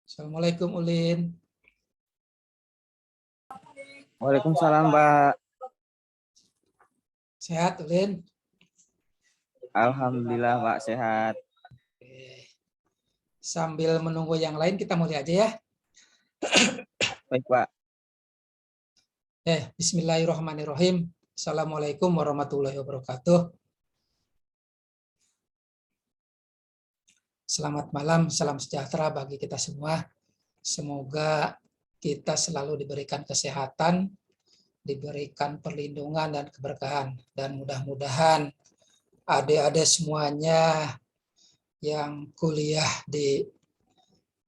Assalamualaikum Ulin. Waalaikumsalam, Mbak. Sehat Ulin? Alhamdulillah, Pak, sehat. Sambil menunggu yang lain kita mulai aja ya. Baik, Pak. Bismillahirrahmanirrahim. Assalamualaikum warahmatullahi wabarakatuh. Selamat malam, salam sejahtera bagi kita semua. Semoga kita selalu diberikan kesehatan, diberikan perlindungan dan keberkahan. Dan mudah-mudahan adik-adik semuanya yang kuliah di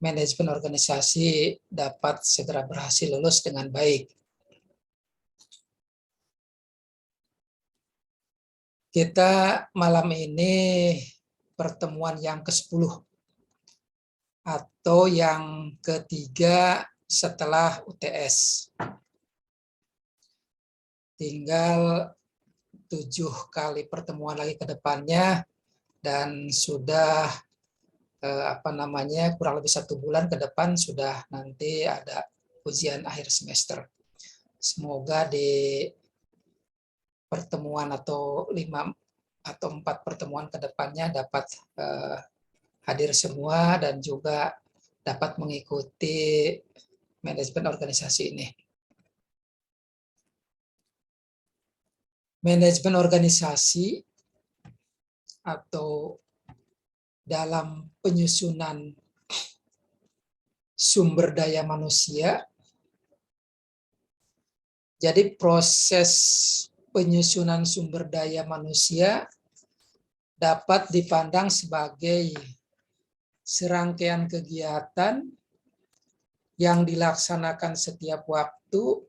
manajemen organisasi dapat segera berhasil lulus dengan baik. Kita malam ini pertemuan yang ke-10 atau yang ketiga setelah UTS. Tinggal 7 kali pertemuan lagi ke depannya dan sudah kurang lebih 1 bulan ke depan sudah nanti ada ujian akhir semester. Semoga di pertemuan atau 5 atau 4 pertemuan ke depannya dapat hadir semua dan juga dapat mengikuti manajemen organisasi ini. Manajemen organisasi atau dalam penyusunan sumber daya manusia. Jadi proses penyusunan sumber daya manusia dapat dipandang sebagai serangkaian kegiatan yang dilaksanakan setiap waktu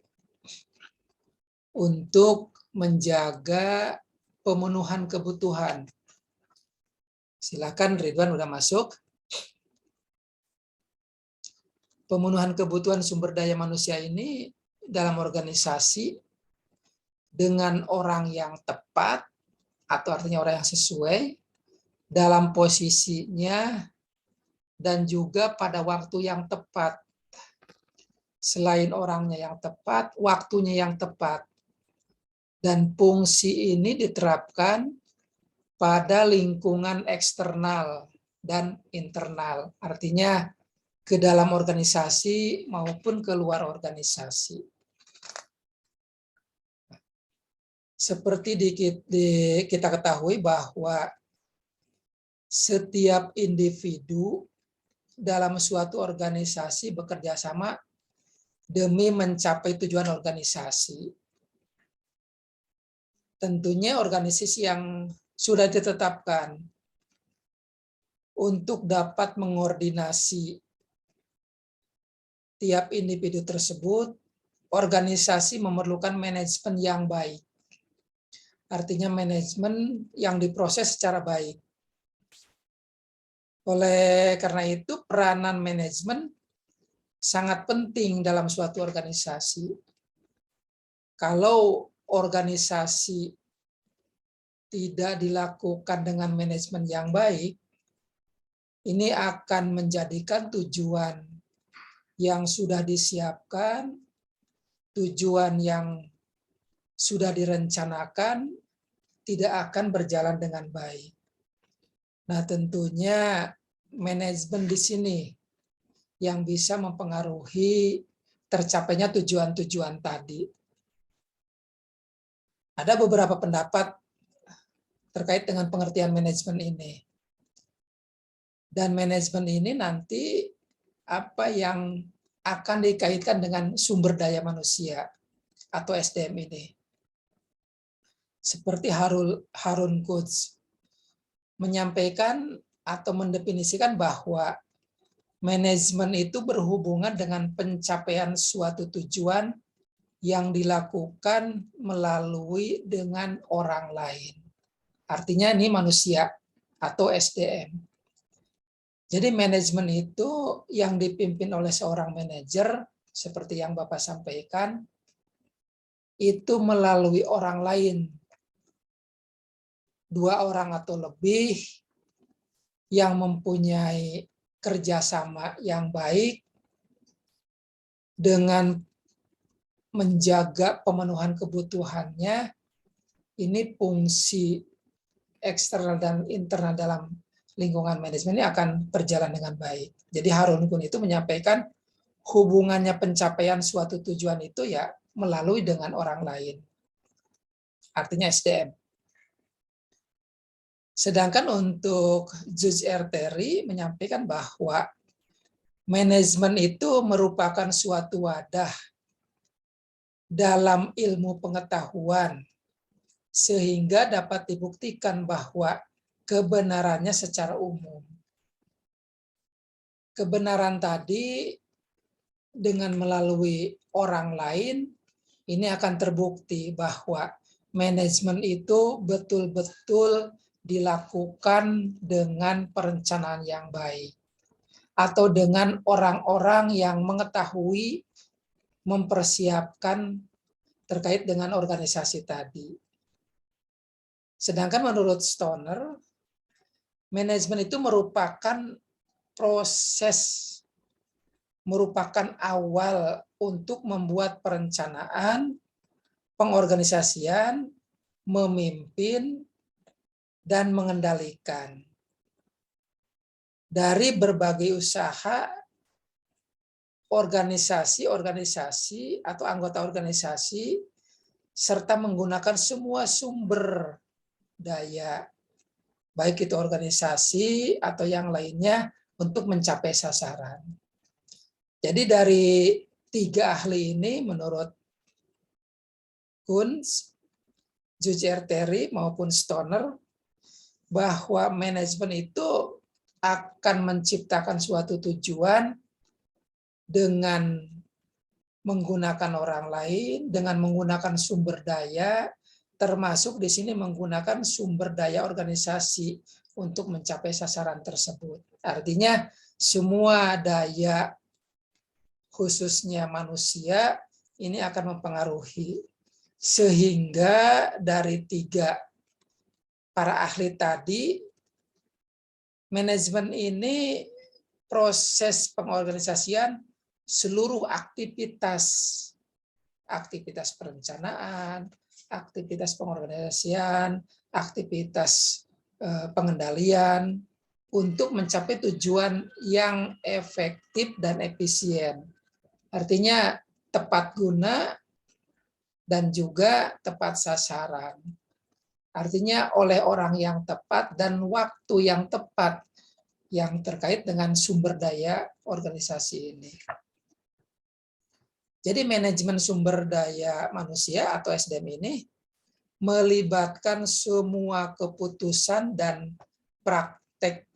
untuk menjaga pemenuhan kebutuhan. Silakan Ridwan udah masuk. Pemenuhan kebutuhan sumber daya manusia ini dalam organisasi dengan orang yang tepat atau artinya orang yang sesuai dalam posisinya dan juga pada waktu yang tepat. Selain orangnya yang tepat, waktunya yang tepat. Dan fungsi ini diterapkan pada lingkungan eksternal dan internal. Artinya ke dalam organisasi maupun ke luar organisasi. Seperti kita ketahui bahwa setiap individu dalam suatu organisasi bekerja sama demi mencapai tujuan organisasi. Tentunya organisasi yang sudah ditetapkan untuk dapat mengordinasi tiap individu tersebut, organisasi memerlukan manajemen yang baik. Artinya manajemen yang diproses secara baik. Oleh karena itu, peranan manajemen sangat penting dalam suatu organisasi. Kalau organisasi tidak dilakukan dengan manajemen yang baik, ini akan menjadikan tujuan yang sudah disiapkan, tujuan yang sudah direncanakan, tidak akan berjalan dengan baik. Nah, tentunya manajemen di sini yang bisa mempengaruhi tercapainya tujuan-tujuan tadi. Ada beberapa pendapat terkait dengan pengertian manajemen ini. Dan manajemen ini nanti apa yang akan dikaitkan dengan sumber daya manusia atau SDM ini. Seperti Harun Quds menyampaikan atau mendefinisikan bahwa manajemen itu berhubungan dengan pencapaian suatu tujuan yang dilakukan melalui dengan orang lain. Artinya ini manusia atau SDM. Jadi manajemen itu yang dipimpin oleh seorang manajer, seperti yang Bapak sampaikan, itu melalui orang lain. 2 orang atau lebih yang mempunyai kerjasama yang baik dengan menjaga pemenuhan kebutuhannya. Ini fungsi eksternal dan internal dalam lingkungan manajemen ini akan berjalan dengan baik. Jadi Harun Kun itu menyampaikan hubungannya pencapaian suatu tujuan itu ya melalui dengan orang lain. Artinya SDM. Sedangkan untuk Judge R. Terry menyampaikan bahwa manajemen itu merupakan suatu wadah dalam ilmu pengetahuan sehingga dapat dibuktikan bahwa kebenarannya secara umum. Kebenaran tadi dengan melalui orang lain ini akan terbukti bahwa manajemen itu betul-betul dilakukan dengan perencanaan yang baik atau dengan orang-orang yang mengetahui mempersiapkan terkait dengan organisasi tadi. Sedangkan menurut Stoner, manajemen itu merupakan proses, merupakan awal untuk membuat perencanaan, pengorganisasian, memimpin, dan mengendalikan. Dari berbagai usaha, organisasi atau anggota organisasi, serta menggunakan semua sumber daya, baik itu organisasi atau yang lainnya untuk mencapai sasaran. Jadi dari 3 ahli ini menurut Kunz, Judge R. Terry maupun Stoner, bahwa manajemen itu akan menciptakan suatu tujuan dengan menggunakan orang lain, dengan menggunakan sumber daya, termasuk di sini menggunakan sumber daya organisasi untuk mencapai sasaran tersebut. Artinya semua daya khususnya manusia ini akan mempengaruhi. Sehingga dari 3 para ahli tadi, manajemen ini proses pengorganisasian seluruh aktivitas perencanaan, aktivitas pengorganisasian, aktivitas pengendalian untuk mencapai tujuan yang efektif dan efisien. Artinya tepat guna dan juga tepat sasaran. Artinya oleh orang yang tepat dan waktu yang tepat yang terkait dengan sumber daya organisasi ini. Jadi manajemen sumber daya manusia atau SDM ini melibatkan semua keputusan dan praktik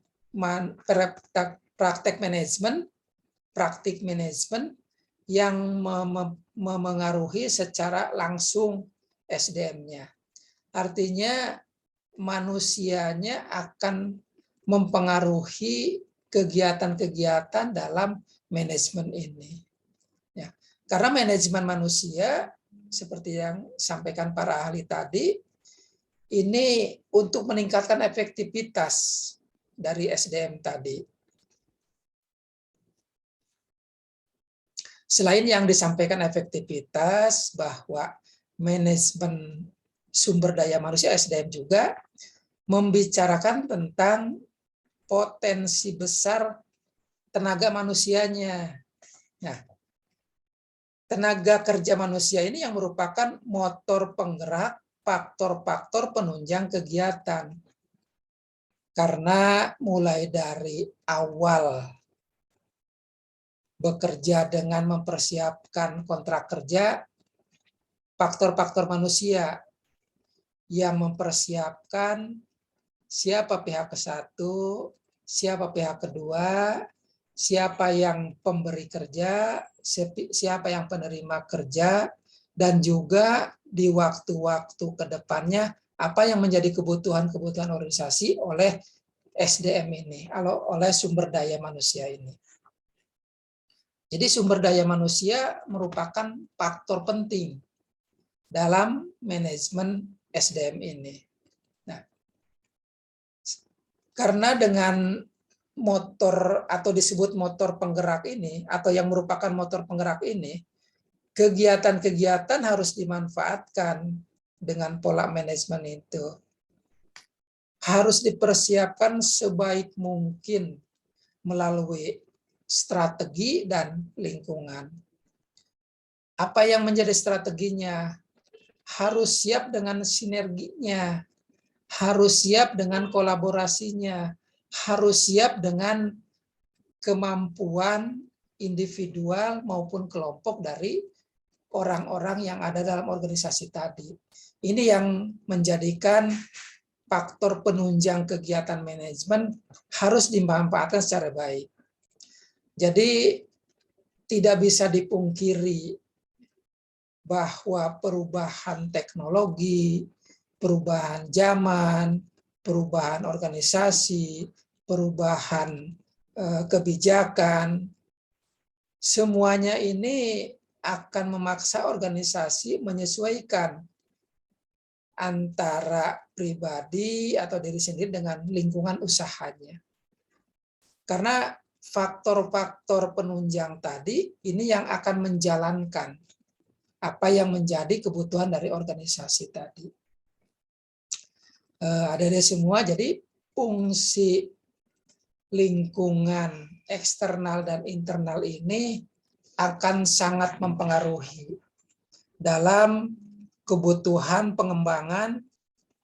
manajemen yang memengaruhi secara langsung SDM-nya. Artinya manusianya akan mempengaruhi kegiatan-kegiatan dalam manajemen ini. Ya, karena manajemen manusia seperti yang sampaikan para ahli tadi, ini untuk meningkatkan efektivitas dari SDM tadi. Selain yang disampaikan efektivitas, bahwa manajemen sumber daya manusia SDM juga membicarakan tentang potensi besar tenaga manusianya. Nah, tenaga kerja manusia ini yang merupakan motor penggerak, faktor-faktor penunjang kegiatan. Karena mulai dari awal bekerja dengan mempersiapkan kontrak kerja, faktor-faktor manusia yang mempersiapkan siapa pihak ke-1, siapa pihak kedua, siapa yang pemberi kerja, siapa yang penerima kerja, dan juga di waktu-waktu ke depannya apa yang menjadi kebutuhan-kebutuhan organisasi oleh SDM ini, oleh sumber daya manusia ini. Jadi sumber daya manusia merupakan faktor penting dalam manajemen SDM ini. Nah, karena dengan motor atau disebut motor penggerak ini, atau yang merupakan motor penggerak ini, kegiatan-kegiatan harus dimanfaatkan dengan pola manajemen itu. Harus dipersiapkan sebaik mungkin melalui strategi dan lingkungan. Apa yang menjadi strateginya? Harus siap dengan sinerginya, harus siap dengan kolaborasinya, harus siap dengan kemampuan individual maupun kelompok dari orang-orang yang ada dalam organisasi tadi. Ini yang menjadikan faktor penunjang kegiatan manajemen harus dimanfaatkan secara baik. Jadi tidak bisa dipungkiri bahwa perubahan teknologi, perubahan zaman, perubahan organisasi, perubahan kebijakan, semuanya ini akan memaksa organisasi menyesuaikan antara pribadi atau diri sendiri dengan lingkungan usahanya. Karena faktor-faktor penunjang tadi ini yang akan menjalankan apa yang menjadi kebutuhan dari organisasi tadi. Ada semua, jadi fungsi lingkungan eksternal dan internal ini akan sangat mempengaruhi dalam kebutuhan pengembangan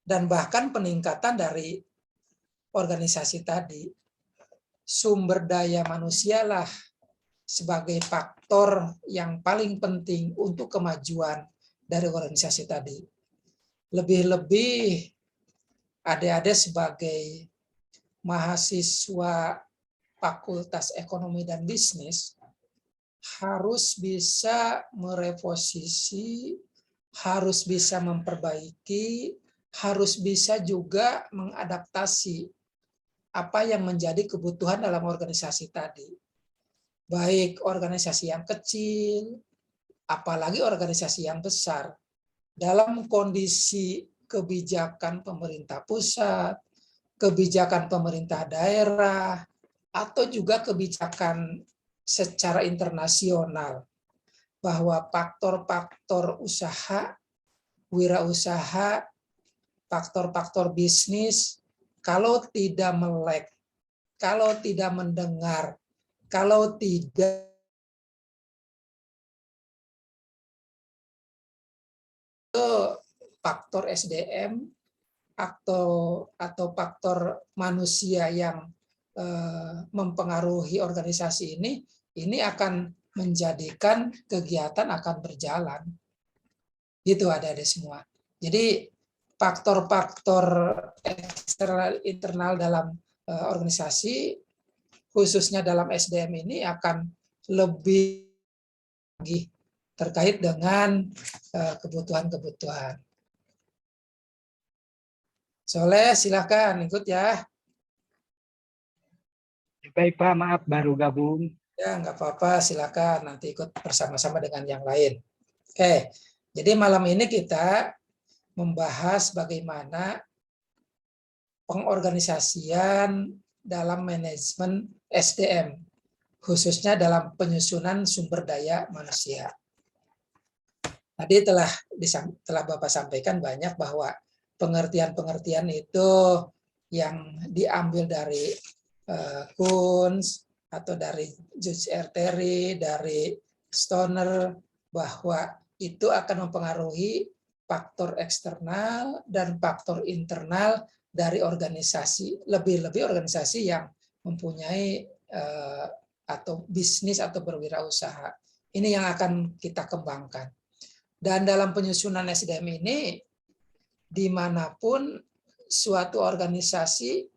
dan bahkan peningkatan dari organisasi tadi. Sumber daya manusialah sebagai faktor yang paling penting untuk kemajuan dari organisasi tadi. Lebih-lebih adik-adik sebagai mahasiswa Fakultas Ekonomi dan Bisnis harus bisa mereposisi, harus bisa memperbaiki, harus bisa juga mengadaptasi apa yang menjadi kebutuhan dalam organisasi tadi. Baik organisasi yang kecil, apalagi organisasi yang besar. Dalam kondisi kebijakan pemerintah pusat, kebijakan pemerintah daerah, atau juga kebijakan secara internasional, bahwa faktor-faktor usaha, wirausaha, faktor-faktor bisnis, kalau tidak melek, kalau tidak mendengar, kalau tidak faktor SDM atau faktor manusia yang mempengaruhi organisasi ini akan menjadikan kegiatan akan berjalan. Gitu ada semua. Jadi faktor-faktor eksternal internal dalam organisasi, khususnya dalam SDM ini akan lebih lagi terkait dengan kebutuhan-kebutuhan. Soleh, silakan ikut ya. Baik Pak, maaf baru gabung. Ya, nggak apa-apa, silakan nanti ikut bersama-sama dengan yang lain. Oke, jadi malam ini kita membahas bagaimana pengorganisasian dalam manajemen SDM, khususnya dalam penyusunan sumber daya manusia. Tadi telah Bapak sampaikan banyak bahwa pengertian-pengertian itu yang diambil dari Kuhns atau dari Judge R. Terry, dari Stoner, bahwa itu akan mempengaruhi faktor eksternal dan faktor internal dari organisasi, lebih-lebih organisasi yang mempunyai atau bisnis atau berwirausaha. Ini yang akan kita kembangkan. Dan dalam penyusunan SDM ini, dimanapun suatu organisasi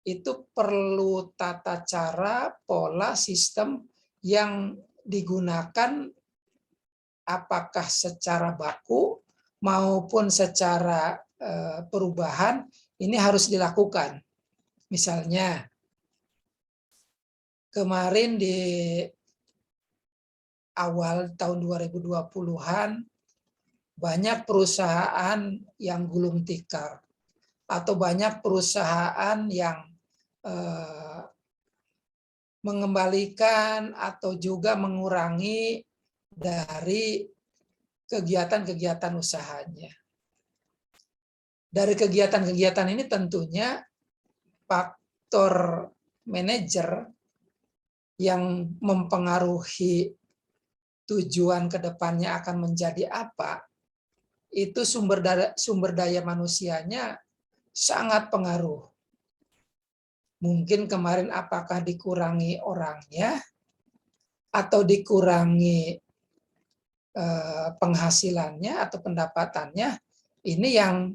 itu perlu tata cara, pola, sistem yang digunakan apakah secara baku maupun secara perubahan, ini harus dilakukan. Misalnya, kemarin di awal tahun 2020-an, banyak perusahaan yang gulung tikar, atau banyak perusahaan yang mengembalikan atau juga mengurangi dari kegiatan-kegiatan usahanya. Dari kegiatan-kegiatan ini tentunya faktor manajer yang mempengaruhi tujuan ke depannya akan menjadi apa, itu sumber daya manusianya sangat pengaruh. Mungkin kemarin apakah dikurangi orangnya atau dikurangi penghasilannya atau pendapatannya, ini yang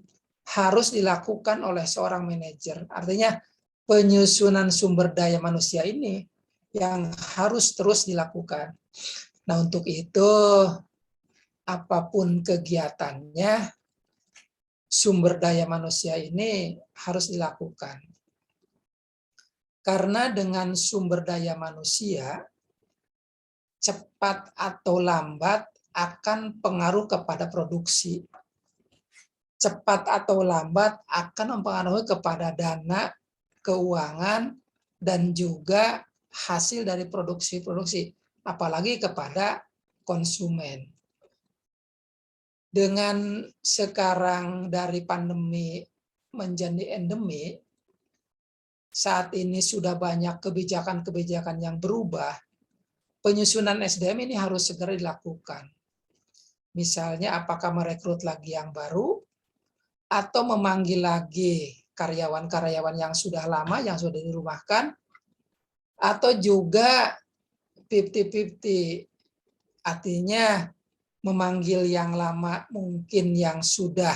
harus dilakukan oleh seorang manajer. Artinya penyusunan sumber daya manusia ini yang harus terus dilakukan. Nah, untuk itu apapun kegiatannya, sumber daya manusia ini harus dilakukan. Karena dengan sumber daya manusia, cepat atau lambat akan pengaruh kepada produksi. Cepat atau lambat akan mempengaruhi kepada dana, keuangan, dan juga hasil dari produksi-produksi, apalagi kepada konsumen. Dengan sekarang dari pandemi menjadi endemi, saat ini sudah banyak kebijakan-kebijakan yang berubah, penyusunan SDM ini harus segera dilakukan. Misalnya apakah merekrut lagi yang baru, atau memanggil lagi karyawan-karyawan yang sudah lama, yang sudah dirumahkan, atau juga 50-50, artinya memanggil yang lama mungkin yang sudah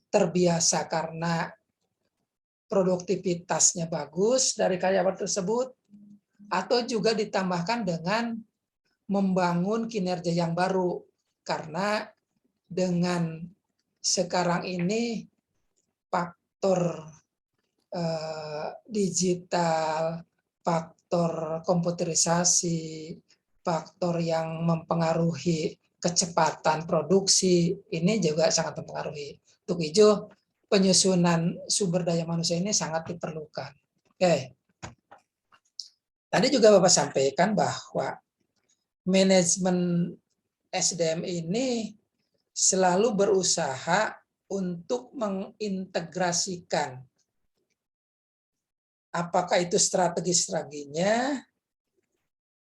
terbiasa karena produktivitasnya bagus dari karyawan tersebut, atau juga ditambahkan dengan membangun kinerja yang baru, karena dengan sekarang ini faktor digital, faktor komputerisasi, faktor yang mempengaruhi kecepatan produksi, ini juga sangat mempengaruhi. Untuk itu, penyusunan sumber daya manusia ini sangat diperlukan. Oke. Tadi juga Bapak sampaikan bahwa manajemen SDM ini selalu berusaha untuk mengintegrasikan apakah itu strategi-strateginya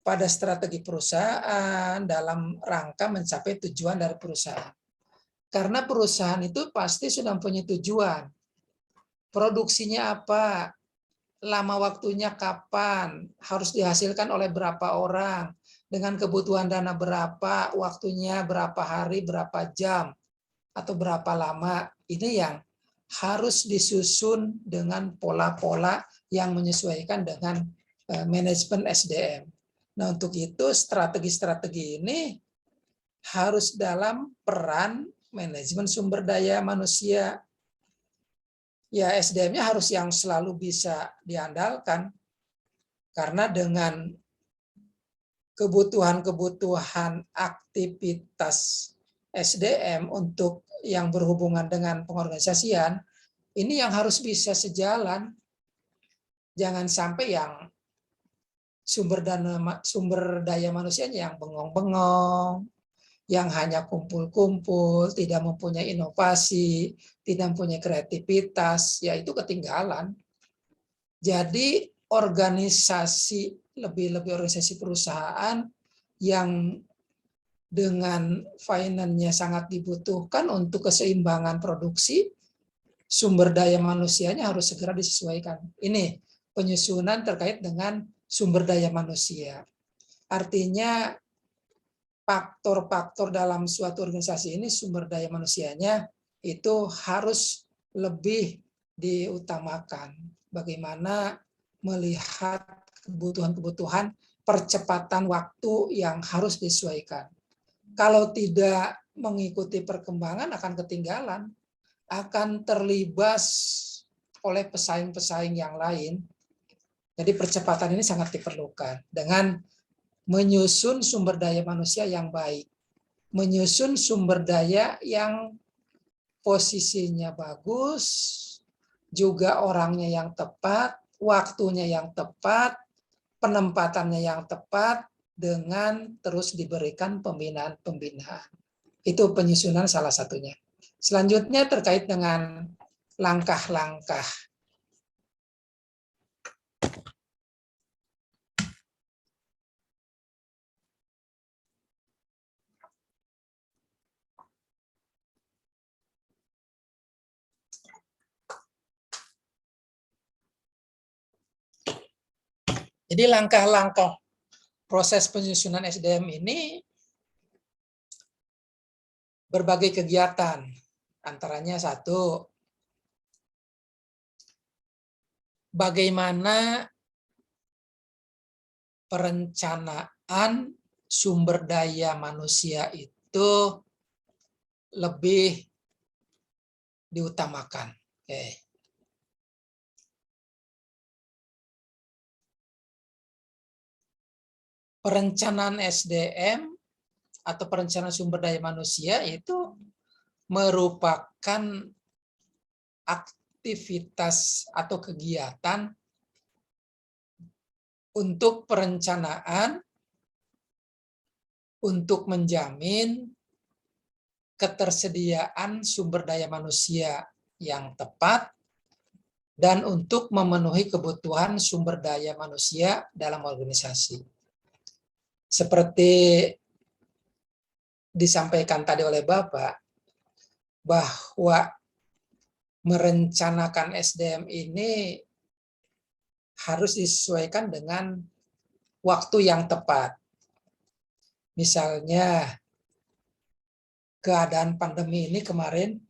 pada strategi perusahaan dalam rangka mencapai tujuan dari perusahaan. Karena perusahaan itu pasti sudah mempunyai tujuan. Produksinya apa? Lama waktunya kapan? Harus dihasilkan oleh berapa orang? Dengan kebutuhan dana berapa? Waktunya berapa hari, berapa jam? Atau berapa lama? Ini yang harus disusun dengan pola-pola yang menyesuaikan dengan manajemen SDM. Nah, untuk itu strategi-strategi ini harus dalam peran manajemen sumber daya manusia. Ya, SDM-nya harus yang selalu bisa diandalkan. Karena dengan kebutuhan-kebutuhan aktivitas SDM untuk yang berhubungan dengan pengorganisasian, ini yang harus bisa sejalan. Jangan sampai yang sumber daya manusianya yang bengong-bengong, yang hanya kumpul-kumpul, tidak mempunyai inovasi, tidak mempunyai kreativitas, ya itu ketinggalan. Jadi organisasi, lebih-lebih organisasi perusahaan yang dengan finance-nya sangat dibutuhkan untuk keseimbangan produksi, sumber daya manusianya harus segera disesuaikan. Ini penyusunan terkait dengan sumber daya manusia. Artinya faktor-faktor dalam suatu organisasi ini sumber daya manusianya itu harus lebih diutamakan. Bagaimana melihat kebutuhan-kebutuhan percepatan waktu yang harus disesuaikan. Kalau tidak mengikuti perkembangan akan ketinggalan, akan terlibas oleh pesaing-pesaing yang lain. Jadi percepatan ini sangat diperlukan dengan menyusun sumber daya manusia yang baik, menyusun sumber daya yang posisinya bagus, juga orangnya yang tepat, waktunya yang tepat, penempatannya yang tepat dengan terus diberikan pembinaan-pembinaan. Itu penyusunan salah satunya. Selanjutnya terkait dengan langkah-langkah. Jadi langkah-langkah proses penyusunan SDM ini berbagai kegiatan. Antaranya satu, bagaimana perencanaan sumber daya manusia itu lebih diutamakan. Oke. Perencanaan SDM atau perencanaan sumber daya manusia itu merupakan aktivitas atau kegiatan untuk perencanaan untuk menjamin ketersediaan sumber daya manusia yang tepat dan untuk memenuhi kebutuhan sumber daya manusia dalam organisasi. Seperti disampaikan tadi oleh Bapak, bahwa merencanakan SDM ini harus disesuaikan dengan waktu yang tepat. Misalnya, keadaan pandemi ini kemarin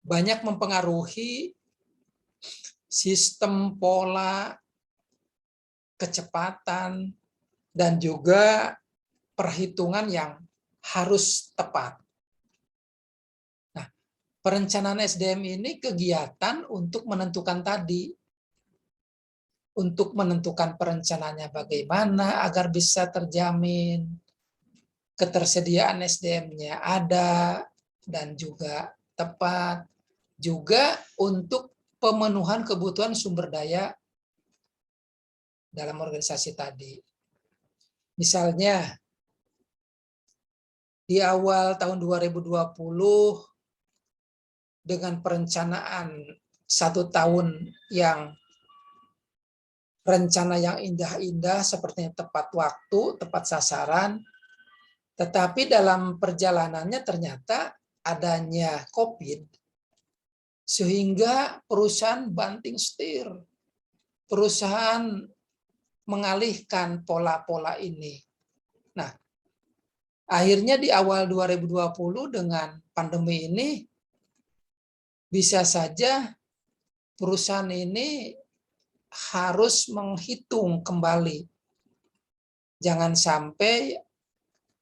banyak mempengaruhi sistem pola, kecepatan, dan juga perhitungan yang harus tepat. Nah, perencanaan SDM ini kegiatan untuk menentukan tadi, untuk menentukan perencanaannya bagaimana agar bisa terjamin, ketersediaan SDM-nya ada dan juga tepat, juga untuk pemenuhan kebutuhan sumber daya dalam organisasi tadi. Misalnya, di awal tahun 2020, dengan perencanaan 1 tahun yang rencana yang indah-indah, seperti tepat waktu, tepat sasaran, tetapi dalam perjalanannya ternyata adanya COVID, sehingga perusahaan banting setir, perusahaan mengalihkan pola-pola ini. Nah, akhirnya di awal 2020 dengan pandemi ini, bisa saja perusahaan ini harus menghitung kembali. Jangan sampai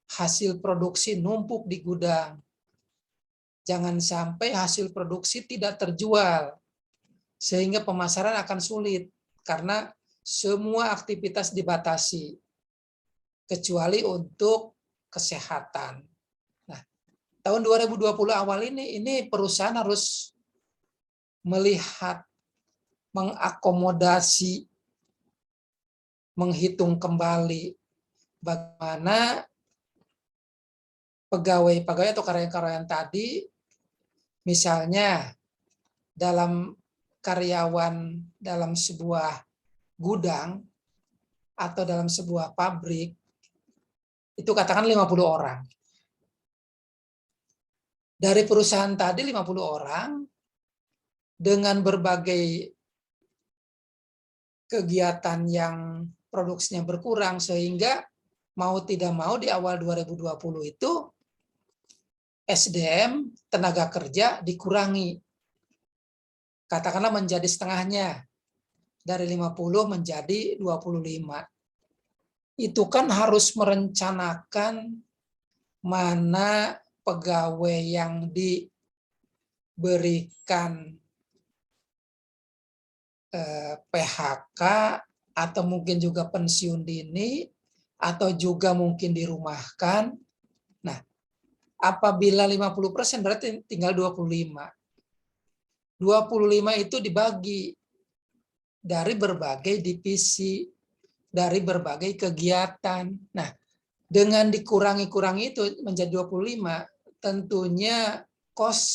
hasil produksi numpuk di gudang. Jangan sampai hasil produksi tidak terjual, sehingga pemasaran akan sulit, karena semua aktivitas dibatasi, kecuali untuk kesehatan. Nah, tahun 2020 awal ini perusahaan harus melihat, mengakomodasi, menghitung kembali bagaimana pegawai-pegawai atau karyawan-karyawan tadi, misalnya dalam karyawan dalam sebuah gudang atau dalam sebuah pabrik, itu katakan 50 orang. Dari perusahaan tadi 50 orang, dengan berbagai kegiatan yang produksinya berkurang, sehingga mau tidak mau di awal 2020 itu SDM, tenaga kerja dikurangi. Katakanlah menjadi setengahnya, dari 50 menjadi 25. Itu kan harus merencanakan mana pegawai yang diberikan PHK atau mungkin juga pensiun dini atau juga mungkin dirumahkan. Nah, apabila 50% berarti tinggal 25. 25 itu dibagi dari berbagai divisi, dari berbagai kegiatan. Nah, dengan dikurangi-kurangi itu menjadi 25, tentunya cost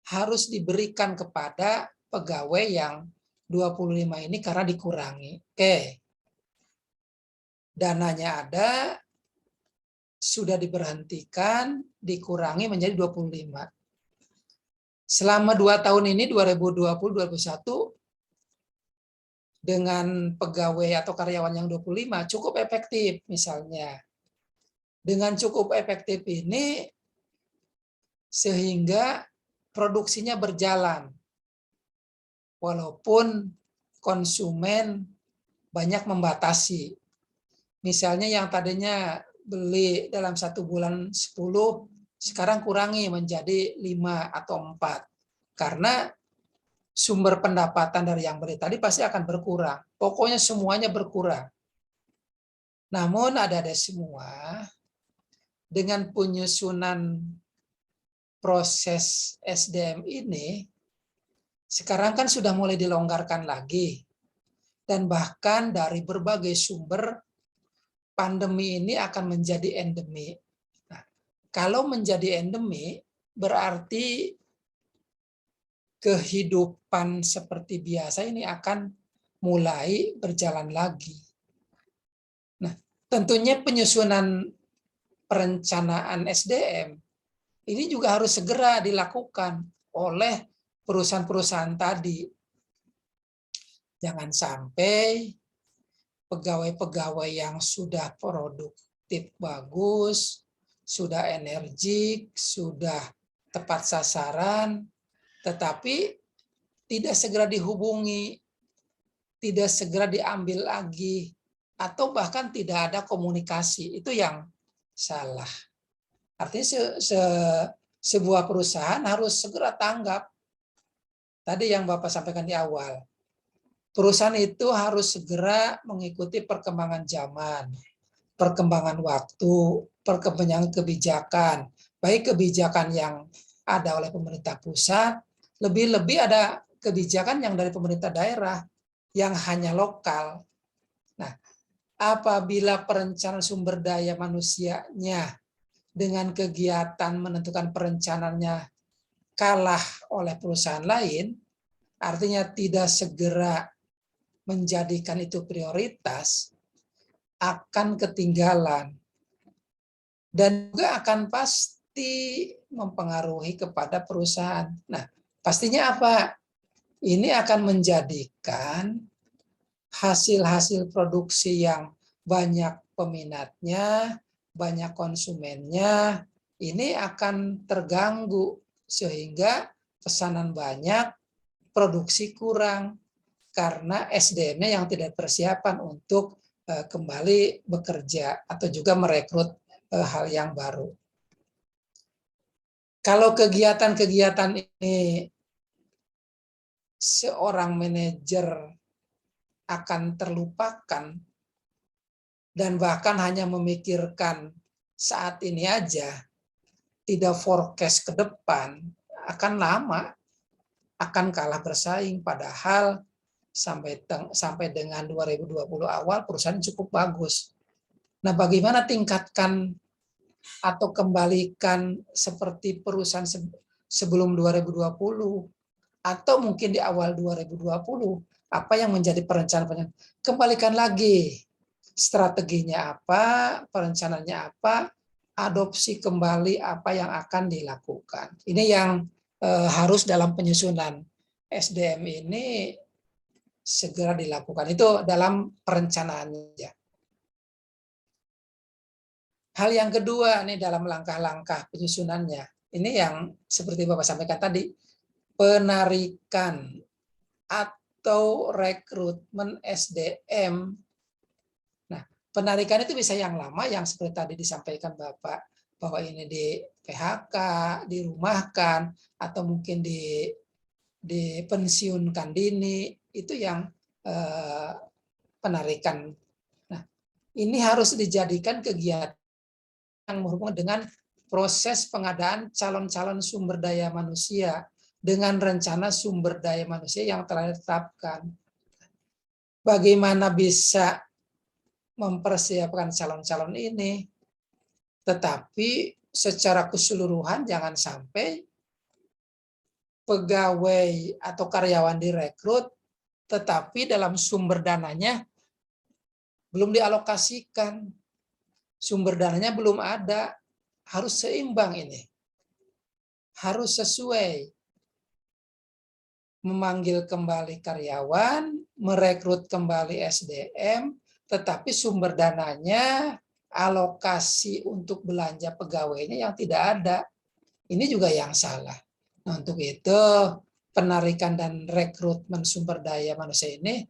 harus diberikan kepada pegawai yang 25 ini karena dikurangi. Oke. Dananya ada, sudah diberhentikan, dikurangi menjadi 25. Selama 2 tahun ini, 2020-2021, dengan pegawai atau karyawan yang 25 cukup efektif misalnya. Dengan cukup efektif ini sehingga produksinya berjalan. Walaupun konsumen banyak membatasi. Misalnya yang tadinya beli dalam 1 bulan 10, sekarang kurangi menjadi 5 atau 4. Karena sumber pendapatan dari yang beli tadi pasti akan berkurang. Pokoknya semuanya berkurang. Namun ada semua, dengan penyusunan proses SDM ini, sekarang kan sudah mulai dilonggarkan lagi. Dan bahkan dari berbagai sumber, pandemi ini akan menjadi endemi. Nah, kalau menjadi endemi, berarti kehidupan seperti biasa ini akan mulai berjalan lagi. Nah, tentunya penyusunan perencanaan SDM ini juga harus segera dilakukan oleh perusahaan-perusahaan tadi. Jangan sampai pegawai-pegawai yang sudah produktif bagus, sudah energik, sudah tepat sasaran, tetapi tidak segera dihubungi, tidak segera diambil lagi, atau bahkan tidak ada komunikasi. Itu yang salah. Artinya sebuah perusahaan harus segera tanggap. Tadi yang Bapak sampaikan di awal. Perusahaan itu harus segera mengikuti perkembangan zaman, perkembangan waktu, perkembangan kebijakan. Baik kebijakan yang ada oleh pemerintah pusat, lebih-lebih ada kebijakan yang dari pemerintah daerah yang hanya lokal. Nah, apabila perencanaan sumber daya manusianya dengan kegiatan menentukan perencanaannya kalah oleh perusahaan lain, artinya tidak segera menjadikan itu prioritas, akan ketinggalan. Dan juga akan pasti mempengaruhi kepada perusahaan. Nah, pastinya apa? Ini akan menjadikan hasil-hasil produksi yang banyak peminatnya, banyak konsumennya, ini akan terganggu sehingga pesanan banyak, produksi kurang karena SDM-nya yang tidak persiapan untuk kembali bekerja atau juga merekrut hal yang baru. Kalau kegiatan-kegiatan ini seorang manajer akan terlupakan dan bahkan hanya memikirkan saat ini aja, tidak forecast ke depan, akan lama, akan kalah bersaing. Padahal sampai dengan 2020 awal perusahaan cukup bagus. Nah, bagaimana tingkatkan atau kembalikan seperti perusahaan sebelum 2020 atau mungkin di awal 2020, apa yang menjadi perencanaan? Kembalikan lagi strateginya apa, perencanaannya apa, adopsi kembali apa yang akan dilakukan. Ini yang harus dalam penyusunan SDM ini segera dilakukan. Itu dalam perencanaannya. Hal yang kedua nih dalam langkah-langkah penyusunannya. Ini yang seperti Bapak sampaikan tadi, penarikan atau rekrutmen SDM. Nah, penarikan itu bisa yang lama, yang seperti tadi disampaikan Bapak, bahwa ini di PHK, dirumahkan, atau mungkin dipensiunkan dini, itu yang penarikan. Nah, ini harus dijadikan kegiatan yang berhubungan dengan proses pengadaan calon-calon sumber daya manusia dengan rencana sumber daya manusia yang telah ditetapkan. Bagaimana bisa mempersiapkan calon-calon ini, tetapi secara keseluruhan jangan sampai pegawai atau karyawan direkrut, tetapi dalam sumber dananya belum dialokasikan. Sumber dananya belum ada. Harus seimbang ini. Harus sesuai. Memanggil kembali karyawan, merekrut kembali SDM, tetapi sumber dananya, alokasi untuk belanja pegawainya yang tidak ada. Ini juga yang salah. Nah, untuk itu penarikan dan rekrutmen sumber daya manusia ini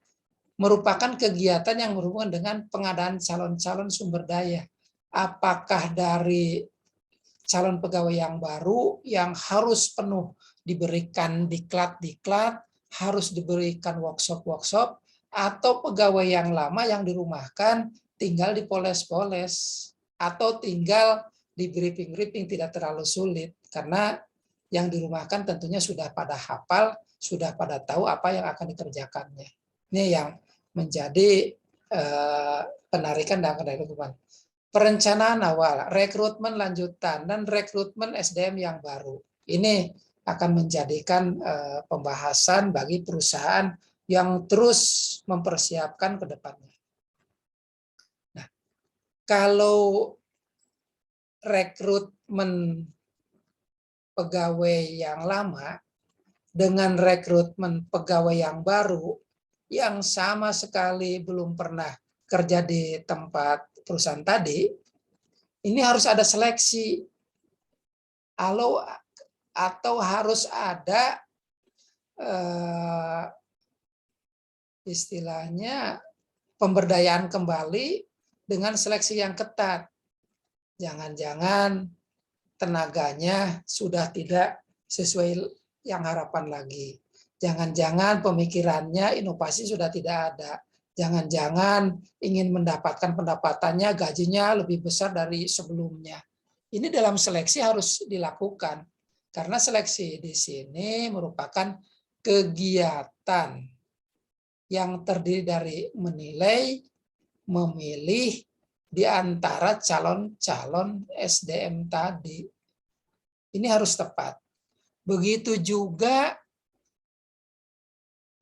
merupakan kegiatan yang berhubungan dengan pengadaan calon-calon sumber daya. Apakah dari calon pegawai yang baru yang harus penuh diberikan diklat, harus diberikan workshop, atau pegawai yang lama yang dirumahkan tinggal dipoles-poles, atau tinggal di briefing tidak terlalu sulit, karena yang dirumahkan tentunya sudah pada hafal, sudah pada tahu apa yang akan dikerjakannya. Ini yang menjadi penarikan dan rekrutmen. Perencanaan awal, rekrutmen lanjutan, dan rekrutmen SDM yang baru. Ini akan menjadikan pembahasan bagi perusahaan yang terus mempersiapkan ke depannya. Nah, kalau rekrutmen pegawai yang lama dengan rekrutmen pegawai yang baru yang sama sekali belum pernah kerja di tempat perusahaan tadi, ini harus ada seleksi. Atau harus ada istilahnya pemberdayaan kembali dengan seleksi yang ketat. Jangan-jangan tenaganya sudah tidak sesuai yang harapan lagi. Jangan-jangan pemikirannya, inovasi sudah tidak ada. Jangan-jangan ingin mendapatkan pendapatannya, gajinya lebih besar dari sebelumnya. Ini dalam seleksi harus dilakukan. Karena seleksi di sini merupakan kegiatan yang terdiri dari menilai, memilih di antara calon-calon SDM tadi. Ini harus tepat. Begitu juga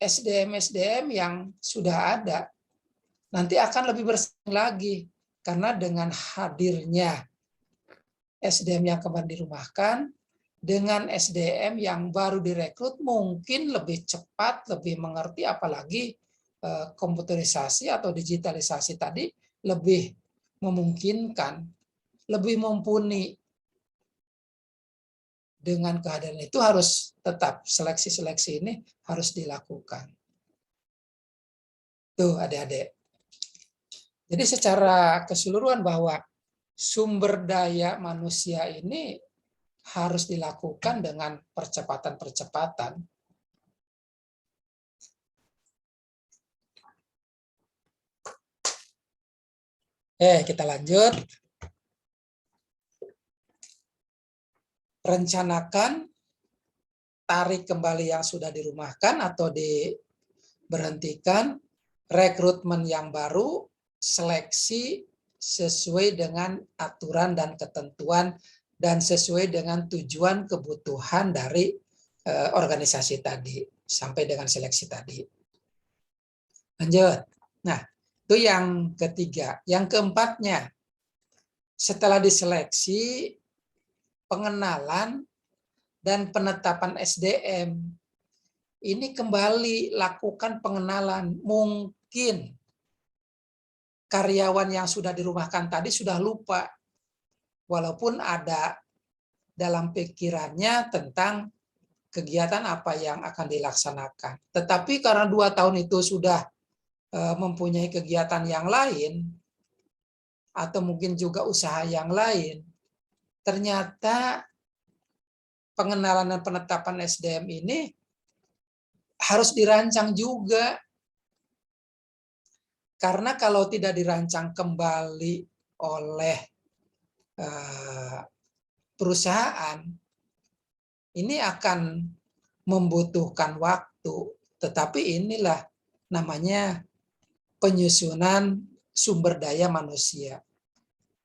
SDM-SDM yang sudah ada. Nanti akan lebih bersaing lagi. Karena dengan hadirnya SDM yang kembali dirumahkan, dengan SDM yang baru direkrut mungkin lebih cepat, lebih mengerti, apalagi komputerisasi atau digitalisasi tadi lebih memungkinkan, lebih mumpuni. Dengan kehadiran itu harus tetap seleksi-seleksi ini harus dilakukan. Tuh adik-adik. Jadi secara keseluruhan bahwa sumber daya manusia ini harus dilakukan dengan percepatan-percepatan. Kita lanjut. Rencanakan tarik kembali yang sudah dirumahkan atau diberhentikan, rekrutmen yang baru, seleksi sesuai dengan aturan dan ketentuan dan sesuai dengan tujuan kebutuhan dari organisasi tadi, sampai dengan seleksi tadi. Lanjut. Nah, itu yang ketiga. Yang keempatnya, setelah diseleksi, pengenalan dan penetapan SDM. Ini kembali lakukan pengenalan. Mungkin karyawan yang sudah dirumahkan tadi sudah lupa. Walaupun ada dalam pikirannya tentang kegiatan apa yang akan dilaksanakan. Tetapi karena 2 tahun itu sudah mempunyai kegiatan yang lain, atau mungkin juga usaha yang lain, ternyata pengenalan dan penetapan SDM ini harus dirancang juga. Karena kalau tidak dirancang kembali oleh perusahaan, ini akan membutuhkan waktu. Tetapi inilah namanya penyusunan sumber daya manusia.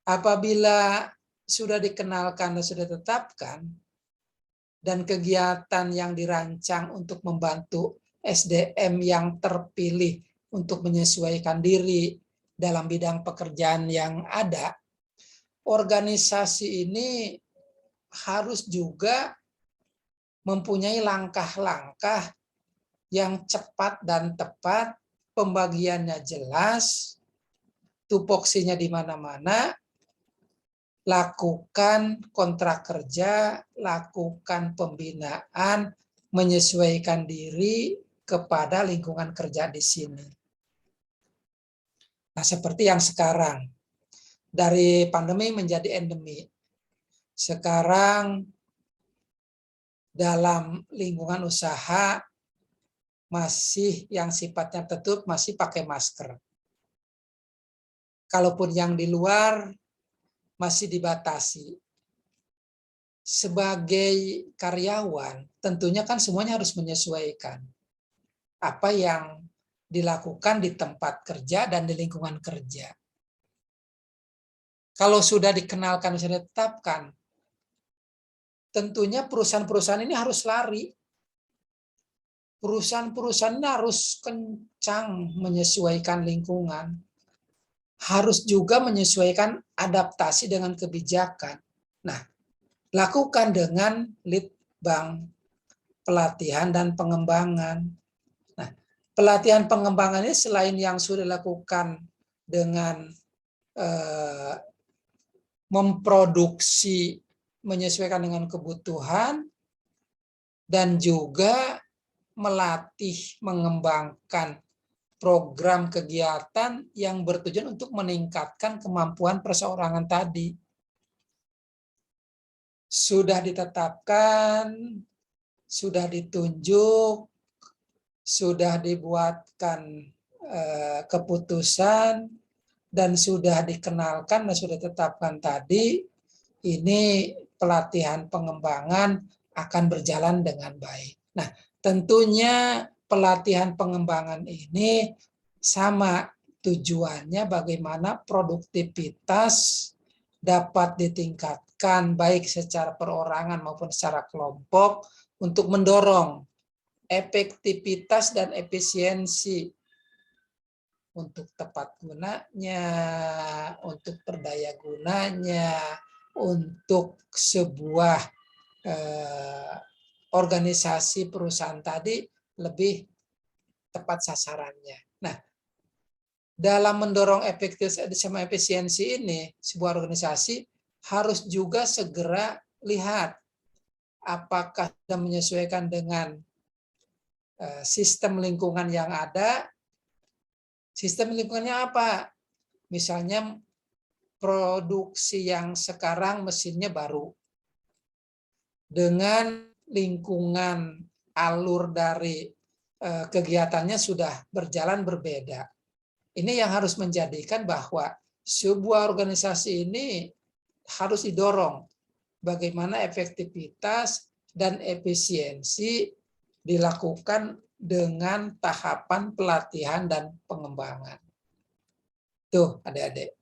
Apabila sudah dikenalkan dan sudah ditetapkan, dan kegiatan yang dirancang untuk membantu SDM yang terpilih untuk menyesuaikan diri dalam bidang pekerjaan yang ada, organisasi ini harus juga mempunyai langkah-langkah yang cepat dan tepat, pembagiannya jelas, tupoksinya di mana-mana, lakukan kontrak kerja, lakukan pembinaan, menyesuaikan diri kepada lingkungan kerja di sini. Nah, seperti yang sekarang, dari pandemi menjadi endemi. Sekarang dalam lingkungan usaha masih yang sifatnya tertutup masih pakai masker. Kalaupun yang di luar masih dibatasi. Sebagai karyawan, tentunya kan semuanya harus menyesuaikan apa yang dilakukan di tempat kerja dan di lingkungan kerja. Kalau sudah dikenalkan, sudah ditetapkan, tentunya perusahaan-perusahaan ini harus lari. Perusahaan-perusahaan ini harus kencang menyesuaikan lingkungan. Harus juga menyesuaikan adaptasi dengan kebijakan. Nah, lakukan dengan lead bank, pelatihan dan pengembangan. Nah, pelatihan pengembangan ini selain yang sudah dilakukan dengan memproduksi menyesuaikan dengan kebutuhan dan juga melatih mengembangkan program kegiatan yang bertujuan untuk meningkatkan kemampuan perseorangan tadi. Sudah ditetapkan, sudah ditunjuk, sudah dibuatkan keputusan, dan sudah dikenalkan dan sudah ditetapkan tadi, ini pelatihan pengembangan akan berjalan dengan baik. Nah, tentunya pelatihan pengembangan ini sama tujuannya bagaimana produktivitas dapat ditingkatkan baik secara perorangan maupun secara kelompok untuk mendorong efektivitas dan efisiensi untuk tepat gunanya, untuk berdaya gunanya, untuk sebuah organisasi perusahaan tadi lebih tepat sasarannya. Nah, dalam mendorong efektivitas sama efisiensi ini, sebuah organisasi harus juga segera lihat apakah sudah menyesuaikan dengan sistem lingkungan yang ada. Sistem lingkungannya apa? Misalnya produksi yang sekarang mesinnya baru. Dengan lingkungan alur dari kegiatannya sudah berjalan berbeda. Ini yang harus menjadikan bahwa sebuah organisasi ini harus didorong bagaimana efektivitas dan efisiensi dilakukan dengan tahapan pelatihan dan pengembangan. Tuh, adik-adik.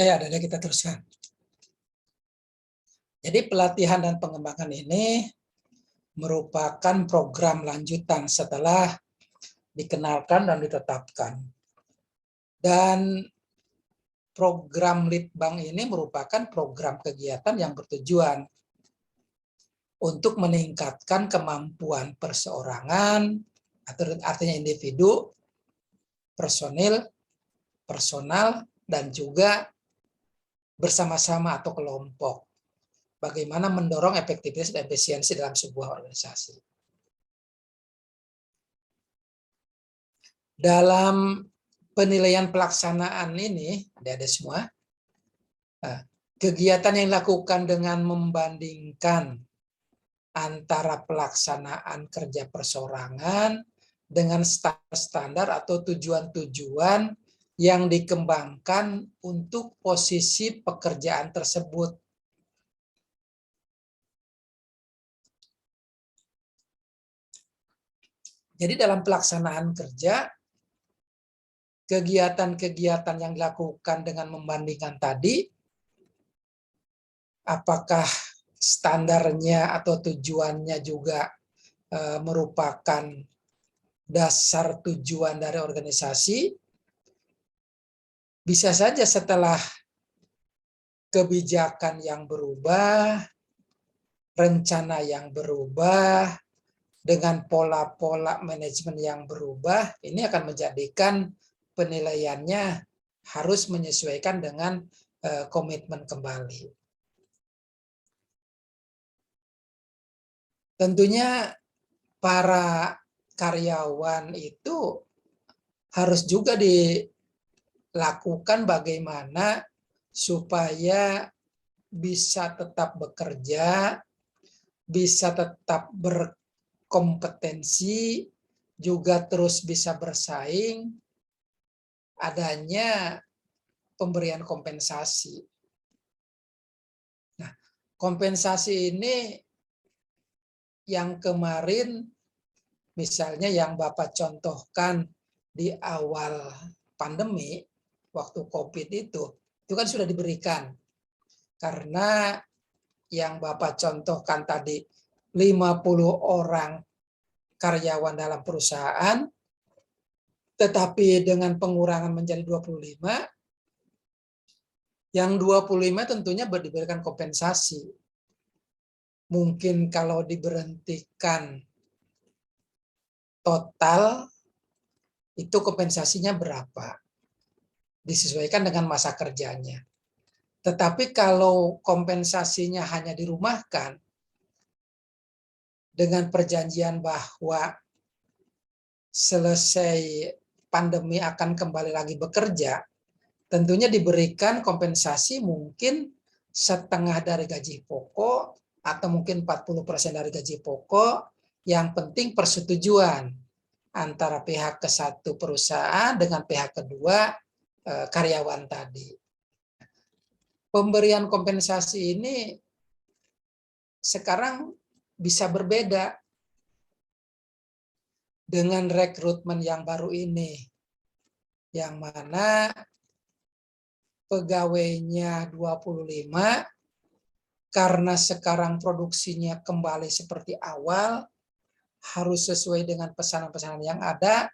Ya, ada kita teruskan. Jadi pelatihan dan pengembangan ini merupakan program lanjutan setelah dikenalkan dan ditetapkan. Dan program Litbang ini merupakan program kegiatan yang bertujuan untuk meningkatkan kemampuan perseorangan, atau artinya individu, personil, personal, dan juga bersama-sama atau kelompok. Bagaimana mendorong efektivitas dan efisiensi dalam sebuah organisasi. Dalam penilaian pelaksanaan ini, ada semua, kegiatan yang dilakukan dengan membandingkan antara pelaksanaan kerja perseorangan dengan standar atau tujuan-tujuan yang dikembangkan untuk posisi pekerjaan tersebut. Jadi dalam pelaksanaan kerja, kegiatan-kegiatan yang dilakukan dengan membandingkan tadi, apakah standarnya atau tujuannya juga merupakan dasar tujuan dari organisasi, bisa saja setelah kebijakan yang berubah, rencana yang berubah, dengan pola-pola manajemen yang berubah, ini akan menjadikan penilaiannya harus menyesuaikan dengan komitmen kembali. Tentunya para karyawan itu harus juga dilakukan bagaimana supaya bisa tetap bekerja, bisa tetap berkompetensi, juga terus bisa bersaing, adanya pemberian kompensasi. Nah, kompensasi ini yang kemarin, misalnya yang Bapak contohkan di awal pandemi, waktu COVID itu kan sudah diberikan. Karena yang Bapak contohkan tadi, 50 orang karyawan dalam perusahaan, tetapi dengan pengurangan menjadi 25, yang 25 tentunya diberikan kompensasi. Mungkin kalau diberhentikan total, itu kompensasinya berapa? Disesuaikan dengan masa kerjanya. Tetapi kalau kompensasinya hanya dirumahkan, dengan perjanjian bahwa selesai pandemi akan kembali lagi bekerja, tentunya diberikan kompensasi mungkin setengah dari gaji pokok, atau mungkin 40% dari gaji pokok, yang penting persetujuan antara pihak ke satu perusahaan dengan pihak kedua karyawan tadi. Pemberian kompensasi ini sekarang bisa berbeda dengan rekrutmen yang baru ini, yang mana pegawainya 25, karena sekarang produksinya kembali seperti awal, harus sesuai dengan pesanan-pesanan yang ada,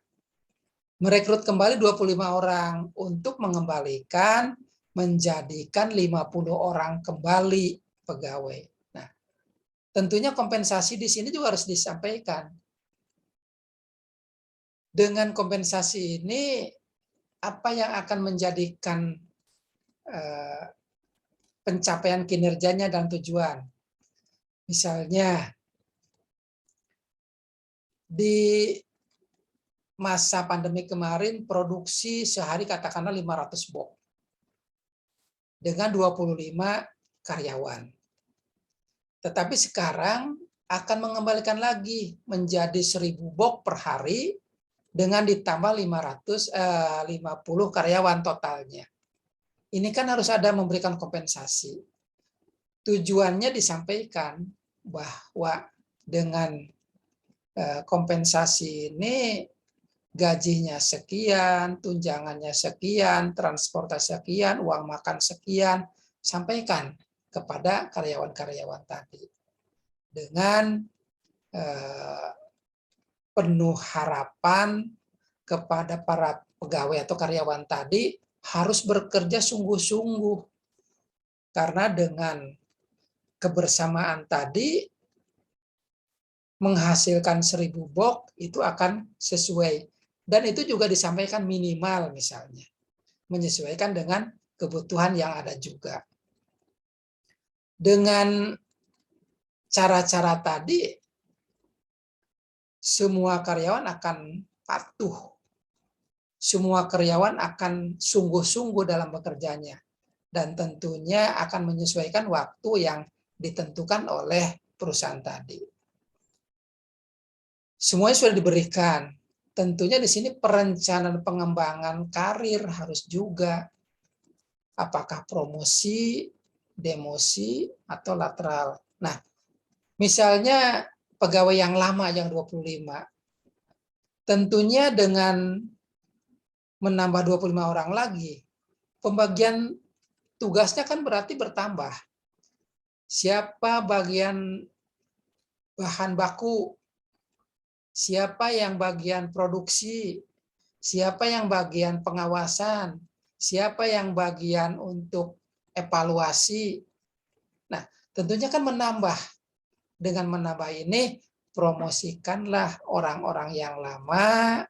merekrut kembali 25 orang untuk mengembalikan, menjadikan 50 orang kembali pegawai. Nah, tentunya kompensasi di sini juga harus disampaikan. Dengan kompensasi ini, apa yang akan menjadikan pencapaian kinerjanya dan tujuan? Misalnya, di masa pandemi kemarin produksi sehari katakanlah 500 box dengan 25 karyawan. Tetapi sekarang akan mengembalikan lagi menjadi 1000 box per hari dengan ditambah 550 karyawan totalnya. Ini kan harus ada memberikan kompensasi. Tujuannya disampaikan bahwa dengan kompensasi ini gajinya sekian, tunjangannya sekian, transportasi sekian, uang makan sekian, sampaikan kepada karyawan-karyawan tadi. Dengan penuh harapan kepada para pegawai atau karyawan tadi harus bekerja sungguh-sungguh. Karena dengan kebersamaan tadi menghasilkan 1000 box itu akan sesuai. Dan itu juga disampaikan minimal misalnya. Menyesuaikan dengan kebutuhan yang ada juga. Dengan cara-cara tadi, semua karyawan akan patuh. Semua karyawan akan sungguh-sungguh dalam bekerjanya. Dan tentunya akan menyesuaikan waktu yang ditentukan oleh perusahaan tadi. Semuanya sudah diberikan. Tentunya di sini perencanaan pengembangan karir harus juga. Apakah promosi, demosi, atau lateral. Nah, misalnya pegawai yang lama yang 25, tentunya dengan menambah 25 orang lagi, pembagian tugasnya kan berarti bertambah. Siapa bagian bahan baku, siapa yang bagian produksi, siapa yang bagian pengawasan, siapa yang bagian untuk evaluasi. Nah, tentunya kan menambah. Dengan menambah ini, promosikanlah orang-orang yang lama,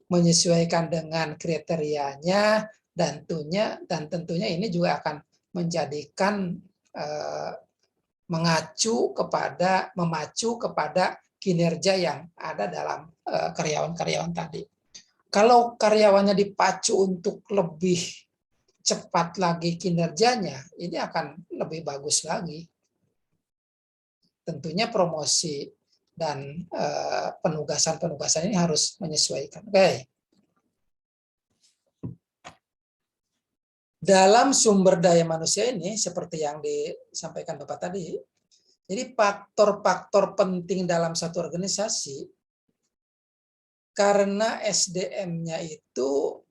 menyesuaikan dengan kriterianya, dan tentunya ini juga akan menjadikan memacu kepada kinerja yang ada dalam karyawan-karyawan tadi. Kalau karyawannya dipacu untuk lebih cepat lagi kinerjanya, ini akan lebih bagus lagi. Tentunya promosi dan penugasan-penugasan ini harus menyesuaikan. Oke. Dalam sumber daya manusia ini, seperti yang disampaikan Bapak tadi, jadi faktor-faktor penting dalam satu organisasi, karena SDM-nya itu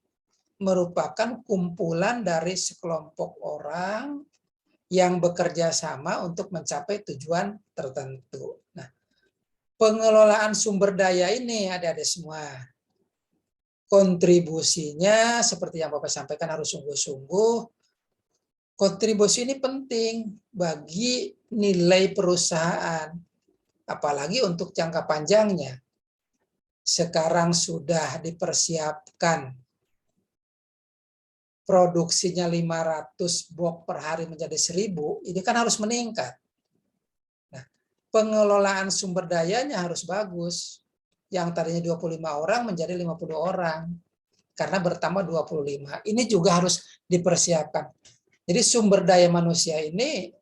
merupakan kumpulan dari sekelompok orang yang bekerja sama untuk mencapai tujuan tertentu. Nah, pengelolaan sumber daya ini ada semua. Kontribusinya, seperti yang Bapak sampaikan, harus sungguh-sungguh. Kontribusi ini penting bagi nilai perusahaan, apalagi untuk jangka panjangnya. Sekarang sudah dipersiapkan produksinya 500 box per hari menjadi 1000, ini kan harus meningkat. Nah, pengelolaan sumber dayanya harus bagus. Yang tadinya 25 orang menjadi 50 orang. Karena bertambah 25. Ini juga harus dipersiapkan. Jadi sumber daya manusia ini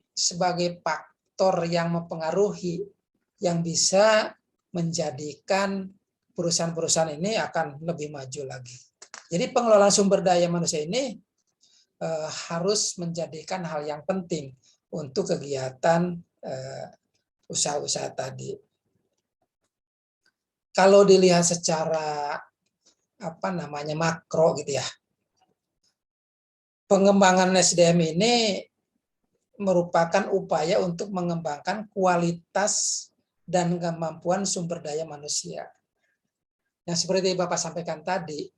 sebagai faktor yang mempengaruhi, yang bisa menjadikan perusahaan-perusahaan ini akan lebih maju lagi. Jadi pengelolaan sumber daya manusia ini harus menjadikan hal yang penting untuk kegiatan usaha-usaha tadi. Kalau dilihat secara makro gitu ya, pengembangan SDM ini merupakan upaya untuk mengembangkan kualitas dan kemampuan sumber daya manusia. Yang seperti Bapak sampaikan tadi,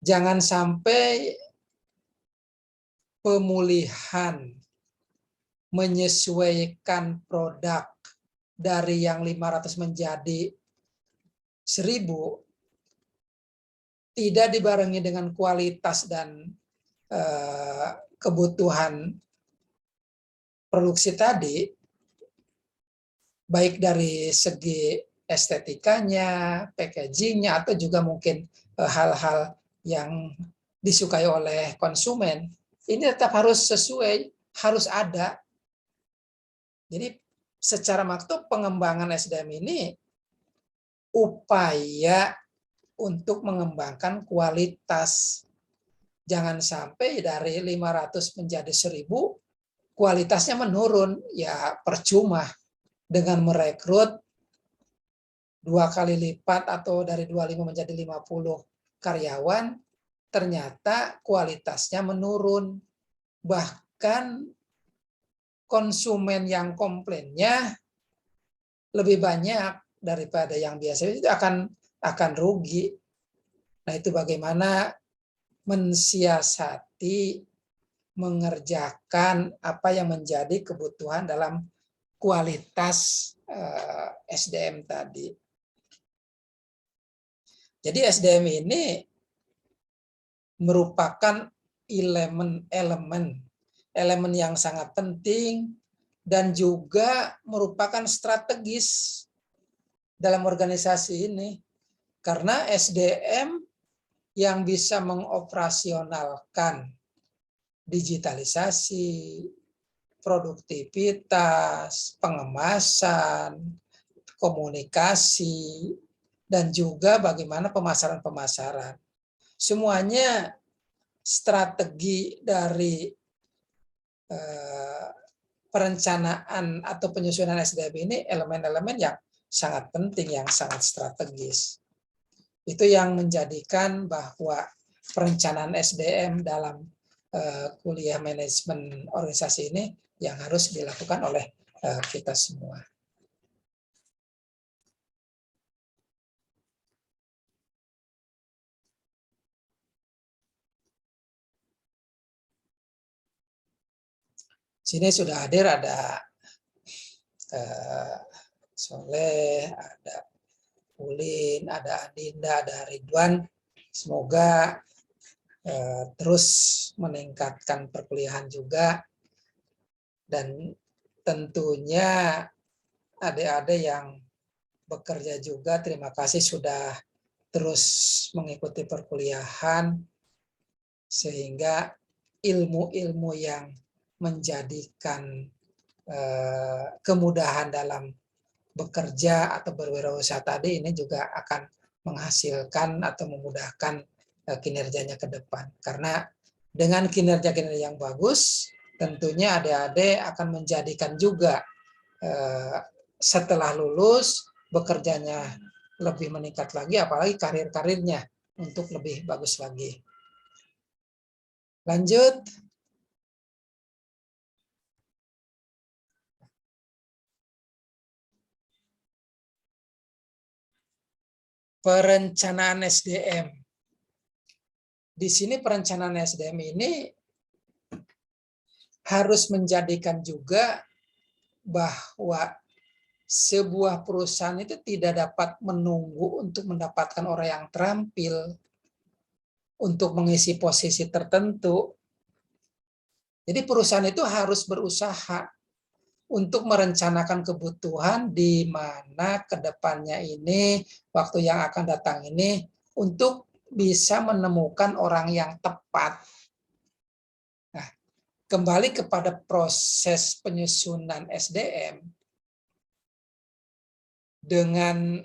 jangan sampai pemulihan menyesuaikan produk dari yang 500 menjadi 1000 tidak dibarengi dengan kualitas dan kebutuhan produksi tadi, baik dari segi estetikanya, packagingnya, atau juga mungkin hal-hal yang disukai oleh konsumen, ini tetap harus sesuai, harus ada. Jadi secara makro pengembangan SDM ini upaya untuk mengembangkan kualitas. Jangan sampai dari 500 menjadi 1000, kualitasnya menurun, ya percuma dengan merekrut 2 kali lipat atau dari 25 menjadi 50 karyawan, ternyata kualitasnya menurun. Bahkan konsumen yang komplainnya lebih banyak daripada yang biasa, itu akan rugi. Nah, itu bagaimana mensiasati mengerjakan apa yang menjadi kebutuhan dalam kualitas SDM tadi. Jadi SDM ini merupakan elemen yang sangat penting dan juga merupakan strategis dalam organisasi ini. Karena SDM yang bisa mengoperasionalkan digitalisasi, produktivitas, pengemasan, komunikasi, dan juga bagaimana pemasaran. Semuanya strategi dari perencanaan atau penyusunan SDM ini elemen-elemen yang sangat penting, yang sangat strategis. Itu yang menjadikan bahwa perencanaan SDM dalam kuliah manajemen organisasi ini yang harus dilakukan oleh kita semua. Sini sudah hadir ada Soleh, ada Ulin, ada Adinda, ada Ridwan. Semoga terus meningkatkan perkuliahan juga, dan tentunya adik-adik yang bekerja juga, terima kasih sudah terus mengikuti perkuliahan sehingga ilmu-ilmu yang menjadikan kemudahan dalam bekerja atau berwirausaha tadi ini juga akan menghasilkan atau memudahkan kinerjanya ke depan. Karena dengan kinerja-kinerja yang bagus, tentunya adik-adik akan menjadikan juga setelah lulus bekerjanya lebih meningkat lagi, apalagi karir-karirnya untuk lebih bagus lagi. Lanjut. Perencanaan SDM. Di sini perencanaan SDM ini harus menjadikan juga bahwa sebuah perusahaan itu tidak dapat menunggu untuk mendapatkan orang yang terampil untuk mengisi posisi tertentu. Jadi perusahaan itu harus berusaha untuk merencanakan kebutuhan di mana ke depannya ini, waktu yang akan datang ini, untuk bisa menemukan orang yang tepat. Nah, kembali kepada proses penyusunan SDM, dengan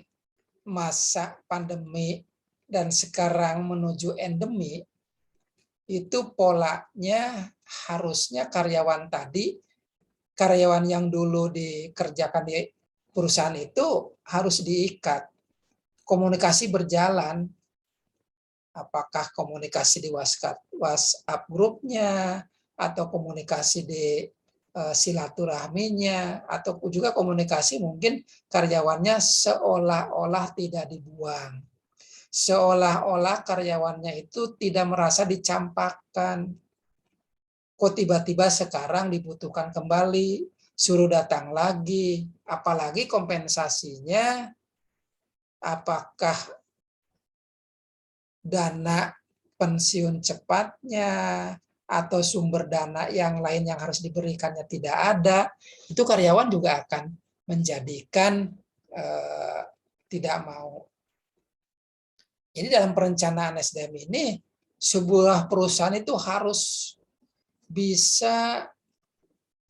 masa pandemi dan sekarang menuju endemi, itu polanya harusnya karyawan yang dulu dikerjakan di perusahaan itu harus diikat. Komunikasi berjalan, apakah komunikasi di WhatsApp grupnya, atau komunikasi di silaturahminya, atau juga komunikasi mungkin karyawannya seolah-olah tidak dibuang. Seolah-olah karyawannya itu tidak merasa dicampakkan. Kok tiba-tiba sekarang dibutuhkan kembali, suruh datang lagi, apalagi kompensasinya, apakah dana pensiun cepatnya, atau sumber dana yang lain yang harus diberikannya tidak ada, itu karyawan juga akan menjadikan tidak mau. Jadi dalam perencanaan SDM ini, sebuah perusahaan itu harus bisa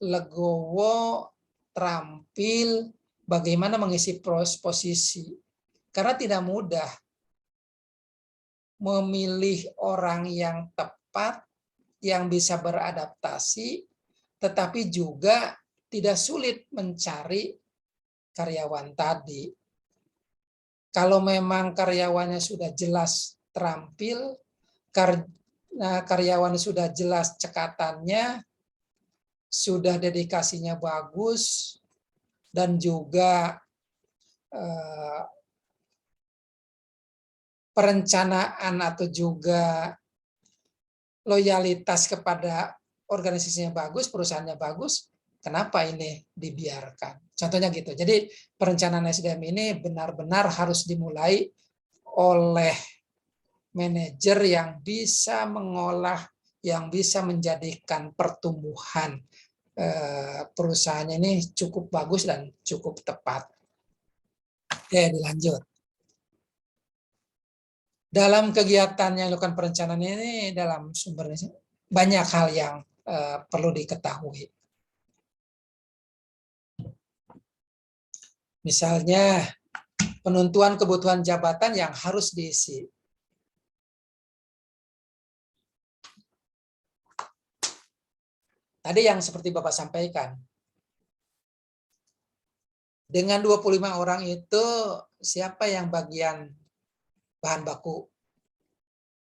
legowo, terampil, bagaimana mengisi posisi. Karena tidak mudah memilih orang yang tepat, yang bisa beradaptasi, tetapi juga tidak sulit mencari karyawan tadi. Kalau memang karyawannya sudah jelas terampil, karyawan sudah jelas cekatannya, sudah dedikasinya bagus, dan juga perencanaan atau juga loyalitas kepada organisasinya bagus, perusahaannya bagus, kenapa ini dibiarkan? Contohnya gitu. Jadi perencanaan SDM ini benar-benar harus dimulai oleh manajer yang bisa mengolah, yang bisa menjadikan pertumbuhan perusahaannya ini cukup bagus dan cukup tepat. Oke, dilanjut. Dalam kegiatan yang dilakukan perencanaan ini, dalam sumbernya banyak hal yang perlu diketahui. Misalnya, penentuan kebutuhan jabatan yang harus diisi. Tadi yang seperti Bapak sampaikan, dengan 25 orang itu, siapa yang bagian bahan baku?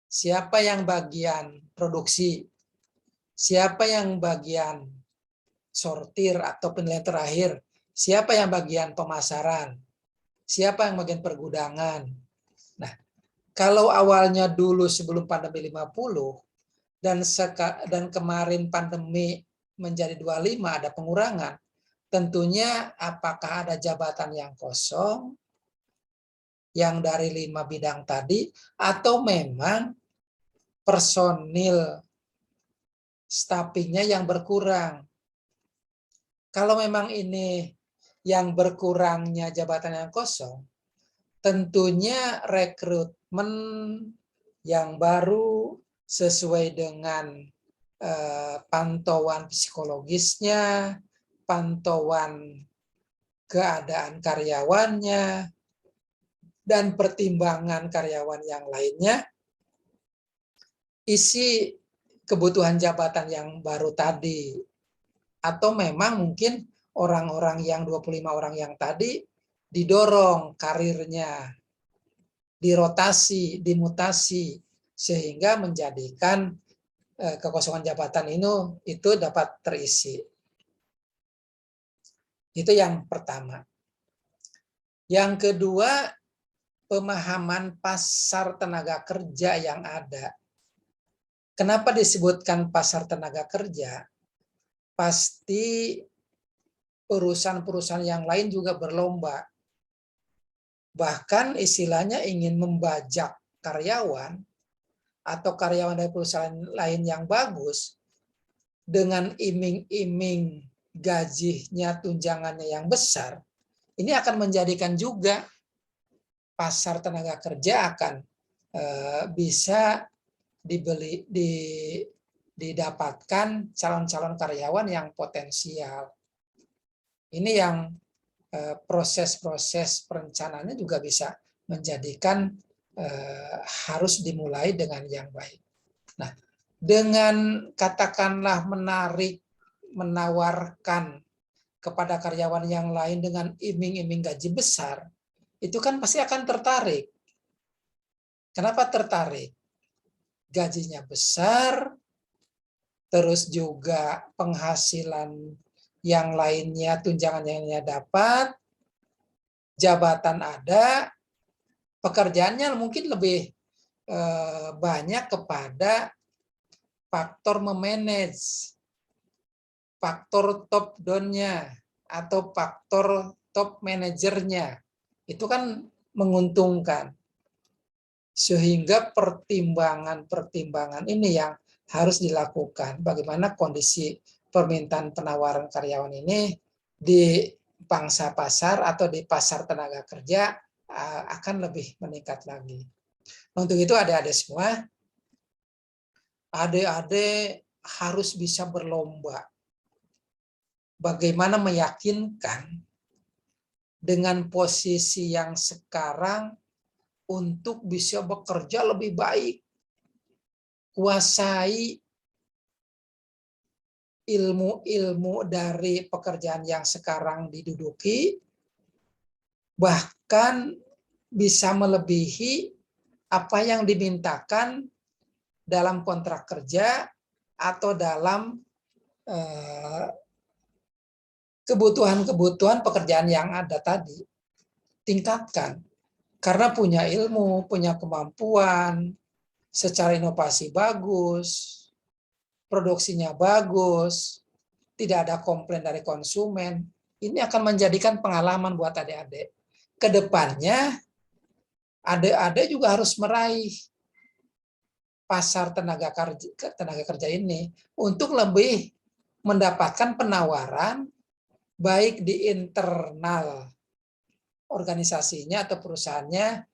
Siapa yang bagian produksi? Siapa yang bagian sortir atau penilaian terakhir? Siapa yang bagian pemasaran? Siapa yang bagian pergudangan? Nah, kalau awalnya dulu sebelum pandemi 50 dan kemarin pandemi menjadi 25 ada pengurangan, tentunya apakah ada jabatan yang kosong yang dari 5 bidang tadi atau memang personil staffingnya yang berkurang. Kalau memang ini yang berkurangnya jabatan yang kosong, tentunya rekrutmen yang baru sesuai dengan pantauan psikologisnya, pantauan keadaan karyawannya, dan pertimbangan karyawan yang lainnya, isi kebutuhan jabatan yang baru tadi. Atau memang mungkin orang-orang yang 25 orang yang tadi didorong karirnya, dirotasi, dimutasi, sehingga menjadikan kekosongan jabatan itu dapat terisi. Itu yang pertama. Yang kedua, pemahaman pasar tenaga kerja yang ada. Kenapa disebutkan pasar tenaga kerja? Pasti perusahaan-perusahaan yang lain juga berlomba. Bahkan istilahnya ingin membajak karyawan atau karyawan dari perusahaan lain yang bagus dengan iming-iming gajinya, tunjangannya yang besar. Ini akan menjadikan juga pasar tenaga kerja akan bisa didapatkan calon-calon karyawan yang potensial. Ini yang proses-proses perencanaannya juga bisa menjadikan harus dimulai dengan yang baik. Nah, dengan katakanlah menawarkan kepada karyawan yang lain dengan iming-iming gaji besar, itu kan pasti akan tertarik. Kenapa tertarik? Gajinya besar, terus juga penghasilan yang lainnya, tunjangan yang lainnya dapat, jabatan ada, pekerjaannya mungkin lebih banyak kepada faktor memanage, faktor top down-nya, atau faktor top manajernya. Itu kan menguntungkan. Sehingga pertimbangan-pertimbangan ini yang harus dilakukan. Bagaimana kondisi permintaan penawaran karyawan ini di pangsa pasar atau di pasar tenaga kerja akan lebih meningkat lagi. Untuk itu adik-adik semua, adik-adik harus bisa berlomba. Bagaimana meyakinkan dengan posisi yang sekarang untuk bisa bekerja lebih baik, kuasai ilmu-ilmu dari pekerjaan yang sekarang diduduki, bahkan bisa melebihi apa yang dimintakan dalam kontrak kerja atau dalam kebutuhan-kebutuhan pekerjaan yang ada tadi. Tingkatkan. Karena punya ilmu, punya kemampuan, secara inovasi bagus, produksinya bagus, tidak ada komplain dari konsumen. Ini akan menjadikan pengalaman buat adik-adik. Kedepannya, adik-adik juga harus meraih pasar tenaga kerja ini untuk lebih mendapatkan penawaran baik di internal organisasinya atau perusahaannya,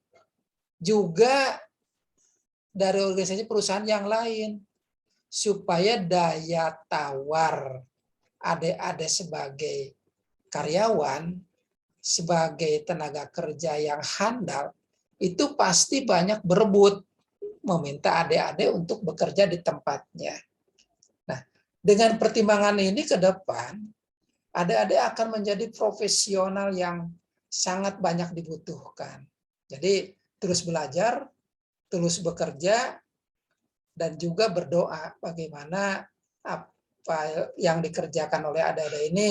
juga dari organisasi perusahaan yang lain, supaya daya tawar adik-adik sebagai karyawan, sebagai tenaga kerja yang handal, itu pasti banyak berebut meminta adik-adik untuk bekerja di tempatnya. Nah, dengan pertimbangan ini ke depan, adik-adik akan menjadi profesional yang sangat banyak dibutuhkan. Jadi terus belajar, terus bekerja, dan juga berdoa bagaimana apa yang dikerjakan oleh adik-adik ini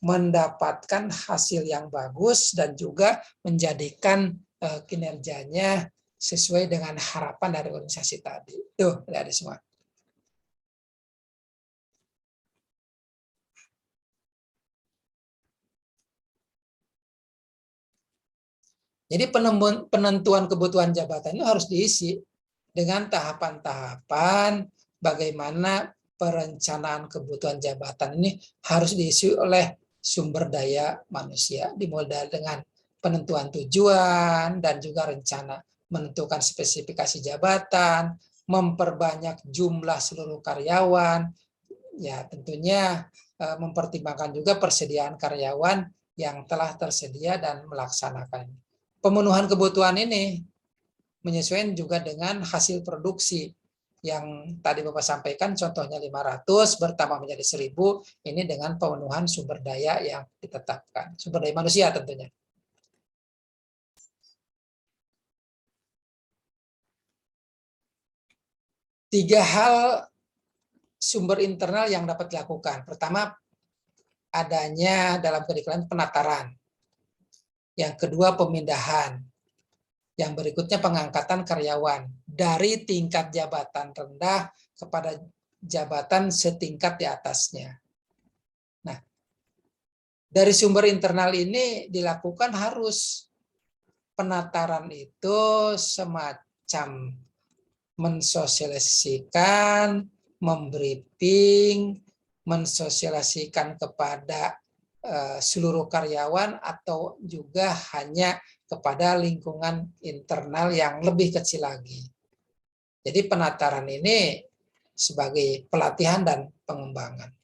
mendapatkan hasil yang bagus dan juga menjadikan kinerjanya sesuai dengan harapan dari organisasi tadi. Tuh, adik-adik semua. Jadi penentuan kebutuhan jabatan itu harus diisi dengan tahapan-tahapan bagaimana perencanaan kebutuhan jabatan ini harus diisi oleh sumber daya manusia, dimulai dengan penentuan tujuan dan juga rencana, menentukan spesifikasi jabatan, memperbanyak jumlah seluruh karyawan, ya tentunya mempertimbangkan juga persediaan karyawan yang telah tersedia dan melaksanakan. Pemenuhan kebutuhan ini menyesuaikan juga dengan hasil produksi yang tadi Bapak sampaikan, contohnya 500 bertambah menjadi 1000, ini dengan pemenuhan sumber daya yang ditetapkan, sumber daya manusia tentunya. Tiga hal sumber internal yang dapat dilakukan. Pertama, adanya dalam kediklaan penataran. Yang kedua, pemindahan. Yang berikutnya, pengangkatan karyawan dari tingkat jabatan rendah kepada jabatan setingkat di atasnya. Nah, dari sumber internal ini dilakukan harus penataran itu semacam mensosialisasikan, membriefing, mensosialisasikan kepada seluruh karyawan atau juga hanya kepada lingkungan internal yang lebih kecil lagi. Jadi penataran ini sebagai pelatihan dan pengembangan.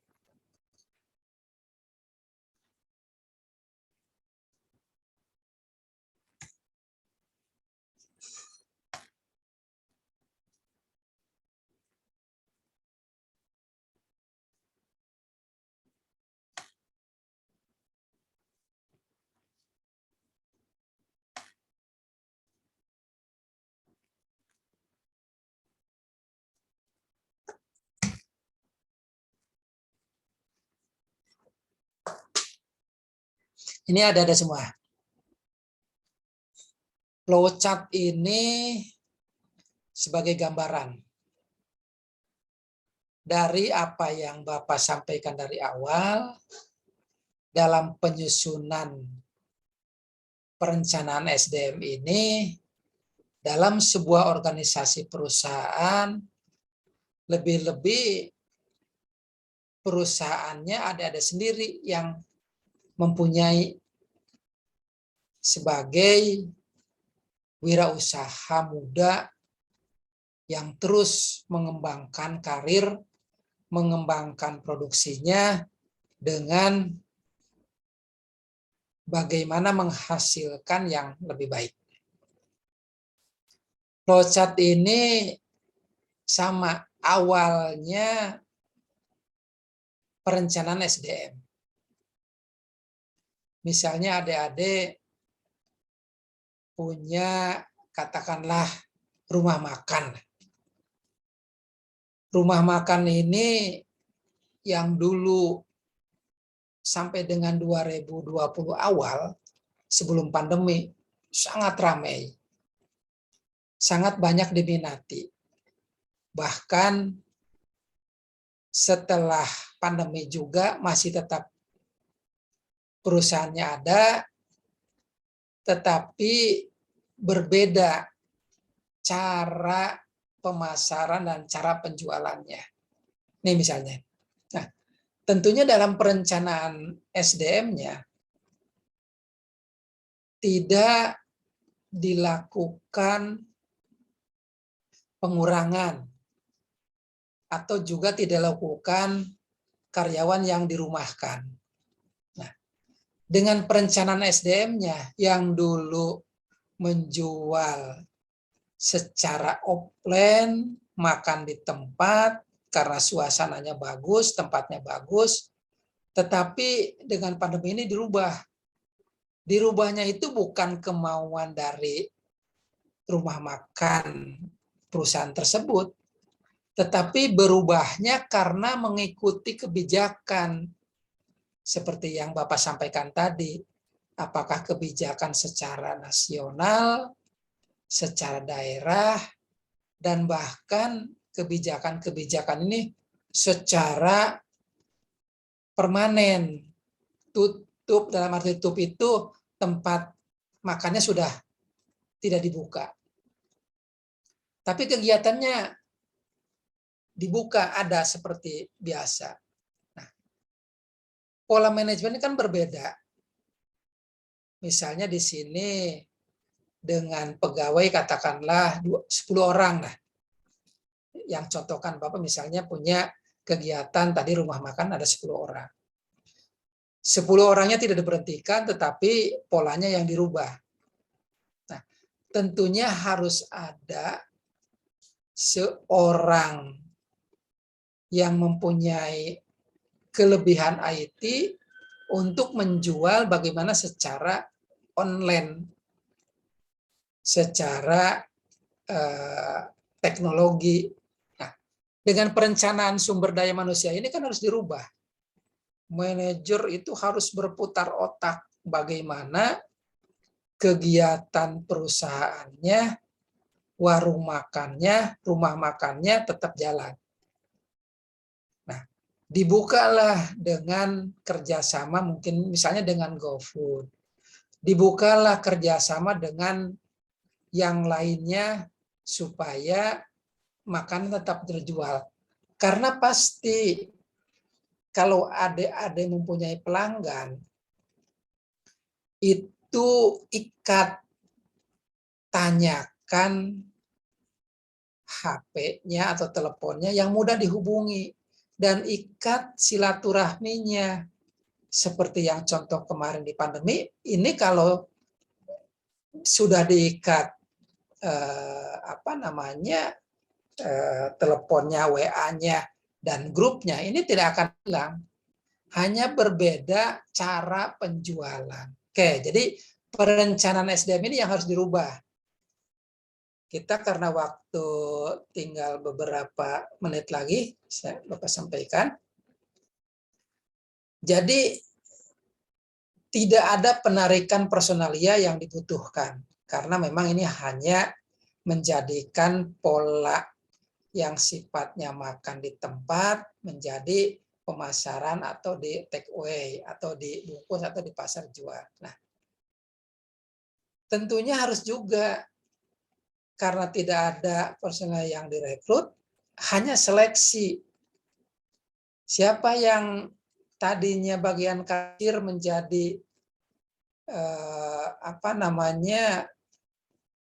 Ini ada semua. Flowchart ini sebagai gambaran dari apa yang Bapak sampaikan dari awal dalam penyusunan perencanaan SDM ini dalam sebuah organisasi perusahaan, lebih-lebih perusahaannya ada sendiri yang mempunyai sebagai wirausaha muda yang terus mengembangkan karir, mengembangkan produksinya dengan bagaimana menghasilkan yang lebih baik. Flowchart ini sama, awalnya perencanaan SDM. Misalnya adik-adik punya katakanlah rumah makan. Rumah makan ini yang dulu sampai dengan 2020 awal, sebelum pandemi, sangat ramai. Sangat banyak diminati. Bahkan setelah pandemi juga masih tetap perusahaannya ada, tetapi berbeda cara pemasaran dan cara penjualannya. Ini misalnya. Nah, tentunya dalam perencanaan SDM-nya tidak dilakukan pengurangan atau juga tidak dilakukan karyawan yang dirumahkan. Nah, dengan perencanaan SDM-nya yang dulu menjual secara offline, makan di tempat karena suasananya bagus, tempatnya bagus, tetapi dengan pandemi ini dirubah. Dirubahnya itu bukan kemauan dari rumah makan perusahaan tersebut, tetapi berubahnya karena mengikuti kebijakan seperti yang Bapak sampaikan tadi, apakah kebijakan secara nasional, secara daerah, dan bahkan kebijakan-kebijakan ini secara permanen. Tutup, dalam arti tutup itu tempat makannya sudah tidak dibuka. Tapi kegiatannya dibuka, ada seperti biasa. Nah, pola manajemen ini kan berbeda. Misalnya di sini dengan pegawai katakanlah 10 orang lah. Yang contohkan Bapak misalnya punya kegiatan tadi rumah makan ada 10 orang. 10 orangnya tidak diberhentikan tetapi polanya yang dirubah. Nah, tentunya harus ada seorang yang mempunyai kelebihan IT untuk menjual bagaimana secara online, secara teknologi. Nah, dengan perencanaan sumber daya manusia ini kan harus dirubah. Manajer itu harus berputar otak bagaimana kegiatan perusahaannya, warung makannya, rumah makannya tetap jalan. Nah, dibukalah dengan kerjasama mungkin misalnya dengan GoFood. Dibukalah kerjasama dengan yang lainnya supaya makanan tetap terjual. Karena pasti kalau adik-adik mempunyai pelanggan, itu ikat tanyakan HP-nya atau teleponnya yang mudah dihubungi. Dan ikat silaturahminya. Seperti yang contoh kemarin di pandemi, ini kalau sudah diikat teleponnya, WA-nya, dan grupnya, ini tidak akan hilang. Hanya berbeda cara penjualan. Oke, jadi perencanaan SDM ini yang harus dirubah. Kita karena waktu tinggal beberapa menit lagi, Bapak sampaikan. Jadi tidak ada penarikan personalia yang dibutuhkan. Karena memang ini hanya menjadikan pola yang sifatnya makan di tempat menjadi pemasaran atau di take away atau dibungkus atau di pasar jual. Nah, tentunya harus juga karena tidak ada personal yang direkrut, hanya seleksi. Siapa yang tadinya bagian kasir menjadi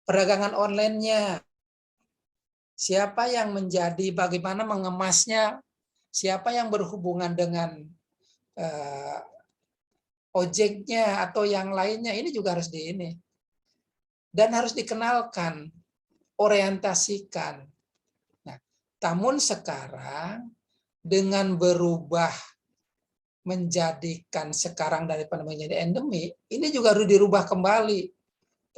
perdagangan online-nya, siapa yang menjadi bagaimana mengemasnya, siapa yang berhubungan dengan ojeknya atau yang lainnya, ini juga harus dan harus dikenalkan, orientasikan. Nah, namun sekarang dengan berubah menjadikan sekarang dari pandemi menjadi endemi, ini juga harus dirubah kembali.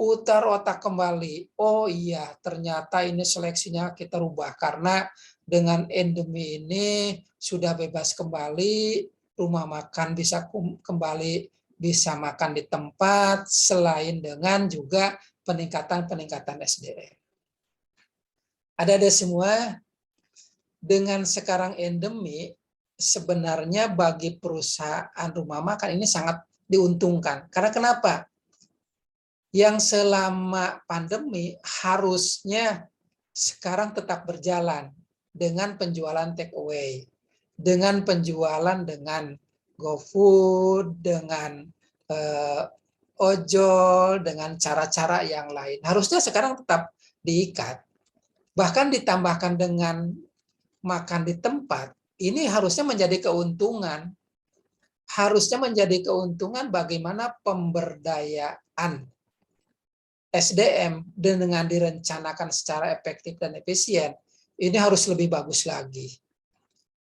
putar otak kembali. Oh iya, ternyata ini seleksinya kita rubah karena dengan endemi ini sudah bebas kembali, rumah makan bisa kembali bisa makan di tempat, selain dengan juga peningkatan SDM. Ada semua, dengan sekarang endemi, sebenarnya bagi perusahaan rumah makan ini sangat diuntungkan. Karena kenapa? Yang selama pandemi harusnya sekarang tetap berjalan dengan penjualan take away, dengan penjualan dengan GoFood, dengan ojol, dengan cara-cara yang lain. Harusnya sekarang tetap diikat. Bahkan ditambahkan dengan makan di tempat, ini harusnya menjadi keuntungan. Harusnya menjadi keuntungan bagaimana pemberdayaan SDM dengan direncanakan secara efektif dan efisien, ini harus lebih bagus lagi.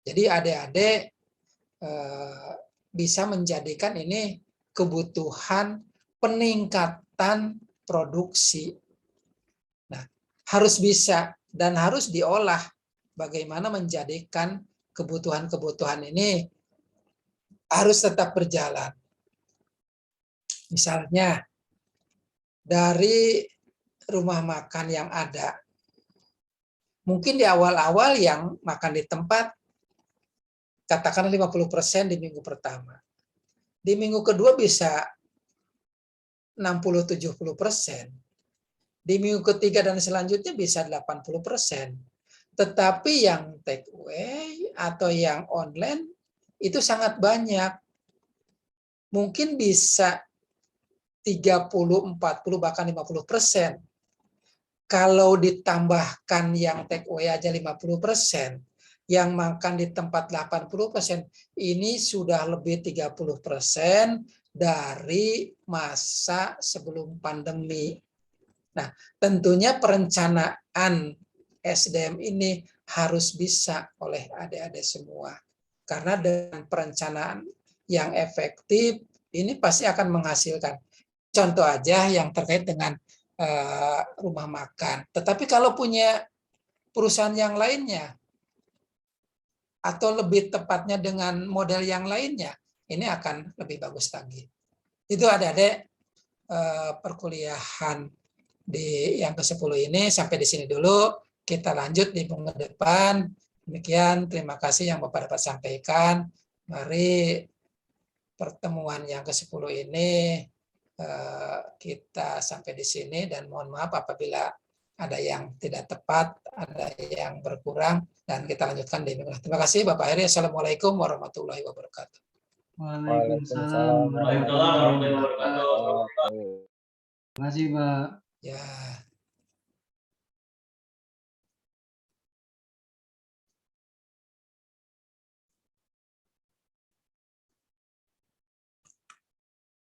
Jadi adik-adik bisa menjadikan ini kebutuhan peningkatan produksi. Nah, harus bisa dan harus diolah bagaimana menjadikan kebutuhan-kebutuhan ini harus tetap berjalan. Misalnya, dari rumah makan yang ada, mungkin di awal-awal yang makan di tempat, katakan 50% di minggu pertama. Di minggu kedua bisa 60-70%. Di minggu ketiga dan selanjutnya bisa 80%. Tetapi yang take away atau yang online itu sangat banyak. Mungkin bisa 30, 40, bahkan 50%. Kalau ditambahkan yang take away aja 50%, yang makan di tempat 80%, ini sudah lebih 30% dari masa sebelum pandemi. Nah, tentunya perencanaan SDM ini harus bisa oleh adik-adik semua. Karena dengan perencanaan yang efektif, ini pasti akan menghasilkan. Contoh aja yang terkait dengan rumah makan. Tetapi kalau punya perusahaan yang lainnya, atau lebih tepatnya dengan model yang lainnya, ini akan lebih bagus lagi. Itu adik-adik perkuliahan di yang ke-10 ini. Sampai di sini dulu. Kita lanjut di minggu depan. Demikian, terima kasih yang Bapak dapat sampaikan. Mari pertemuan yang ke-10 ini kita sampai di sini, dan mohon maaf apabila ada yang tidak tepat, ada yang berkurang, dan kita lanjutkan di minggu. Terima kasih Bapak Heri. Assalamualaikum warahmatullahi wabarakatuh. Waalaikumsalam warahmatullahi wabarakatuh. Terima kasih, Pak. Ya.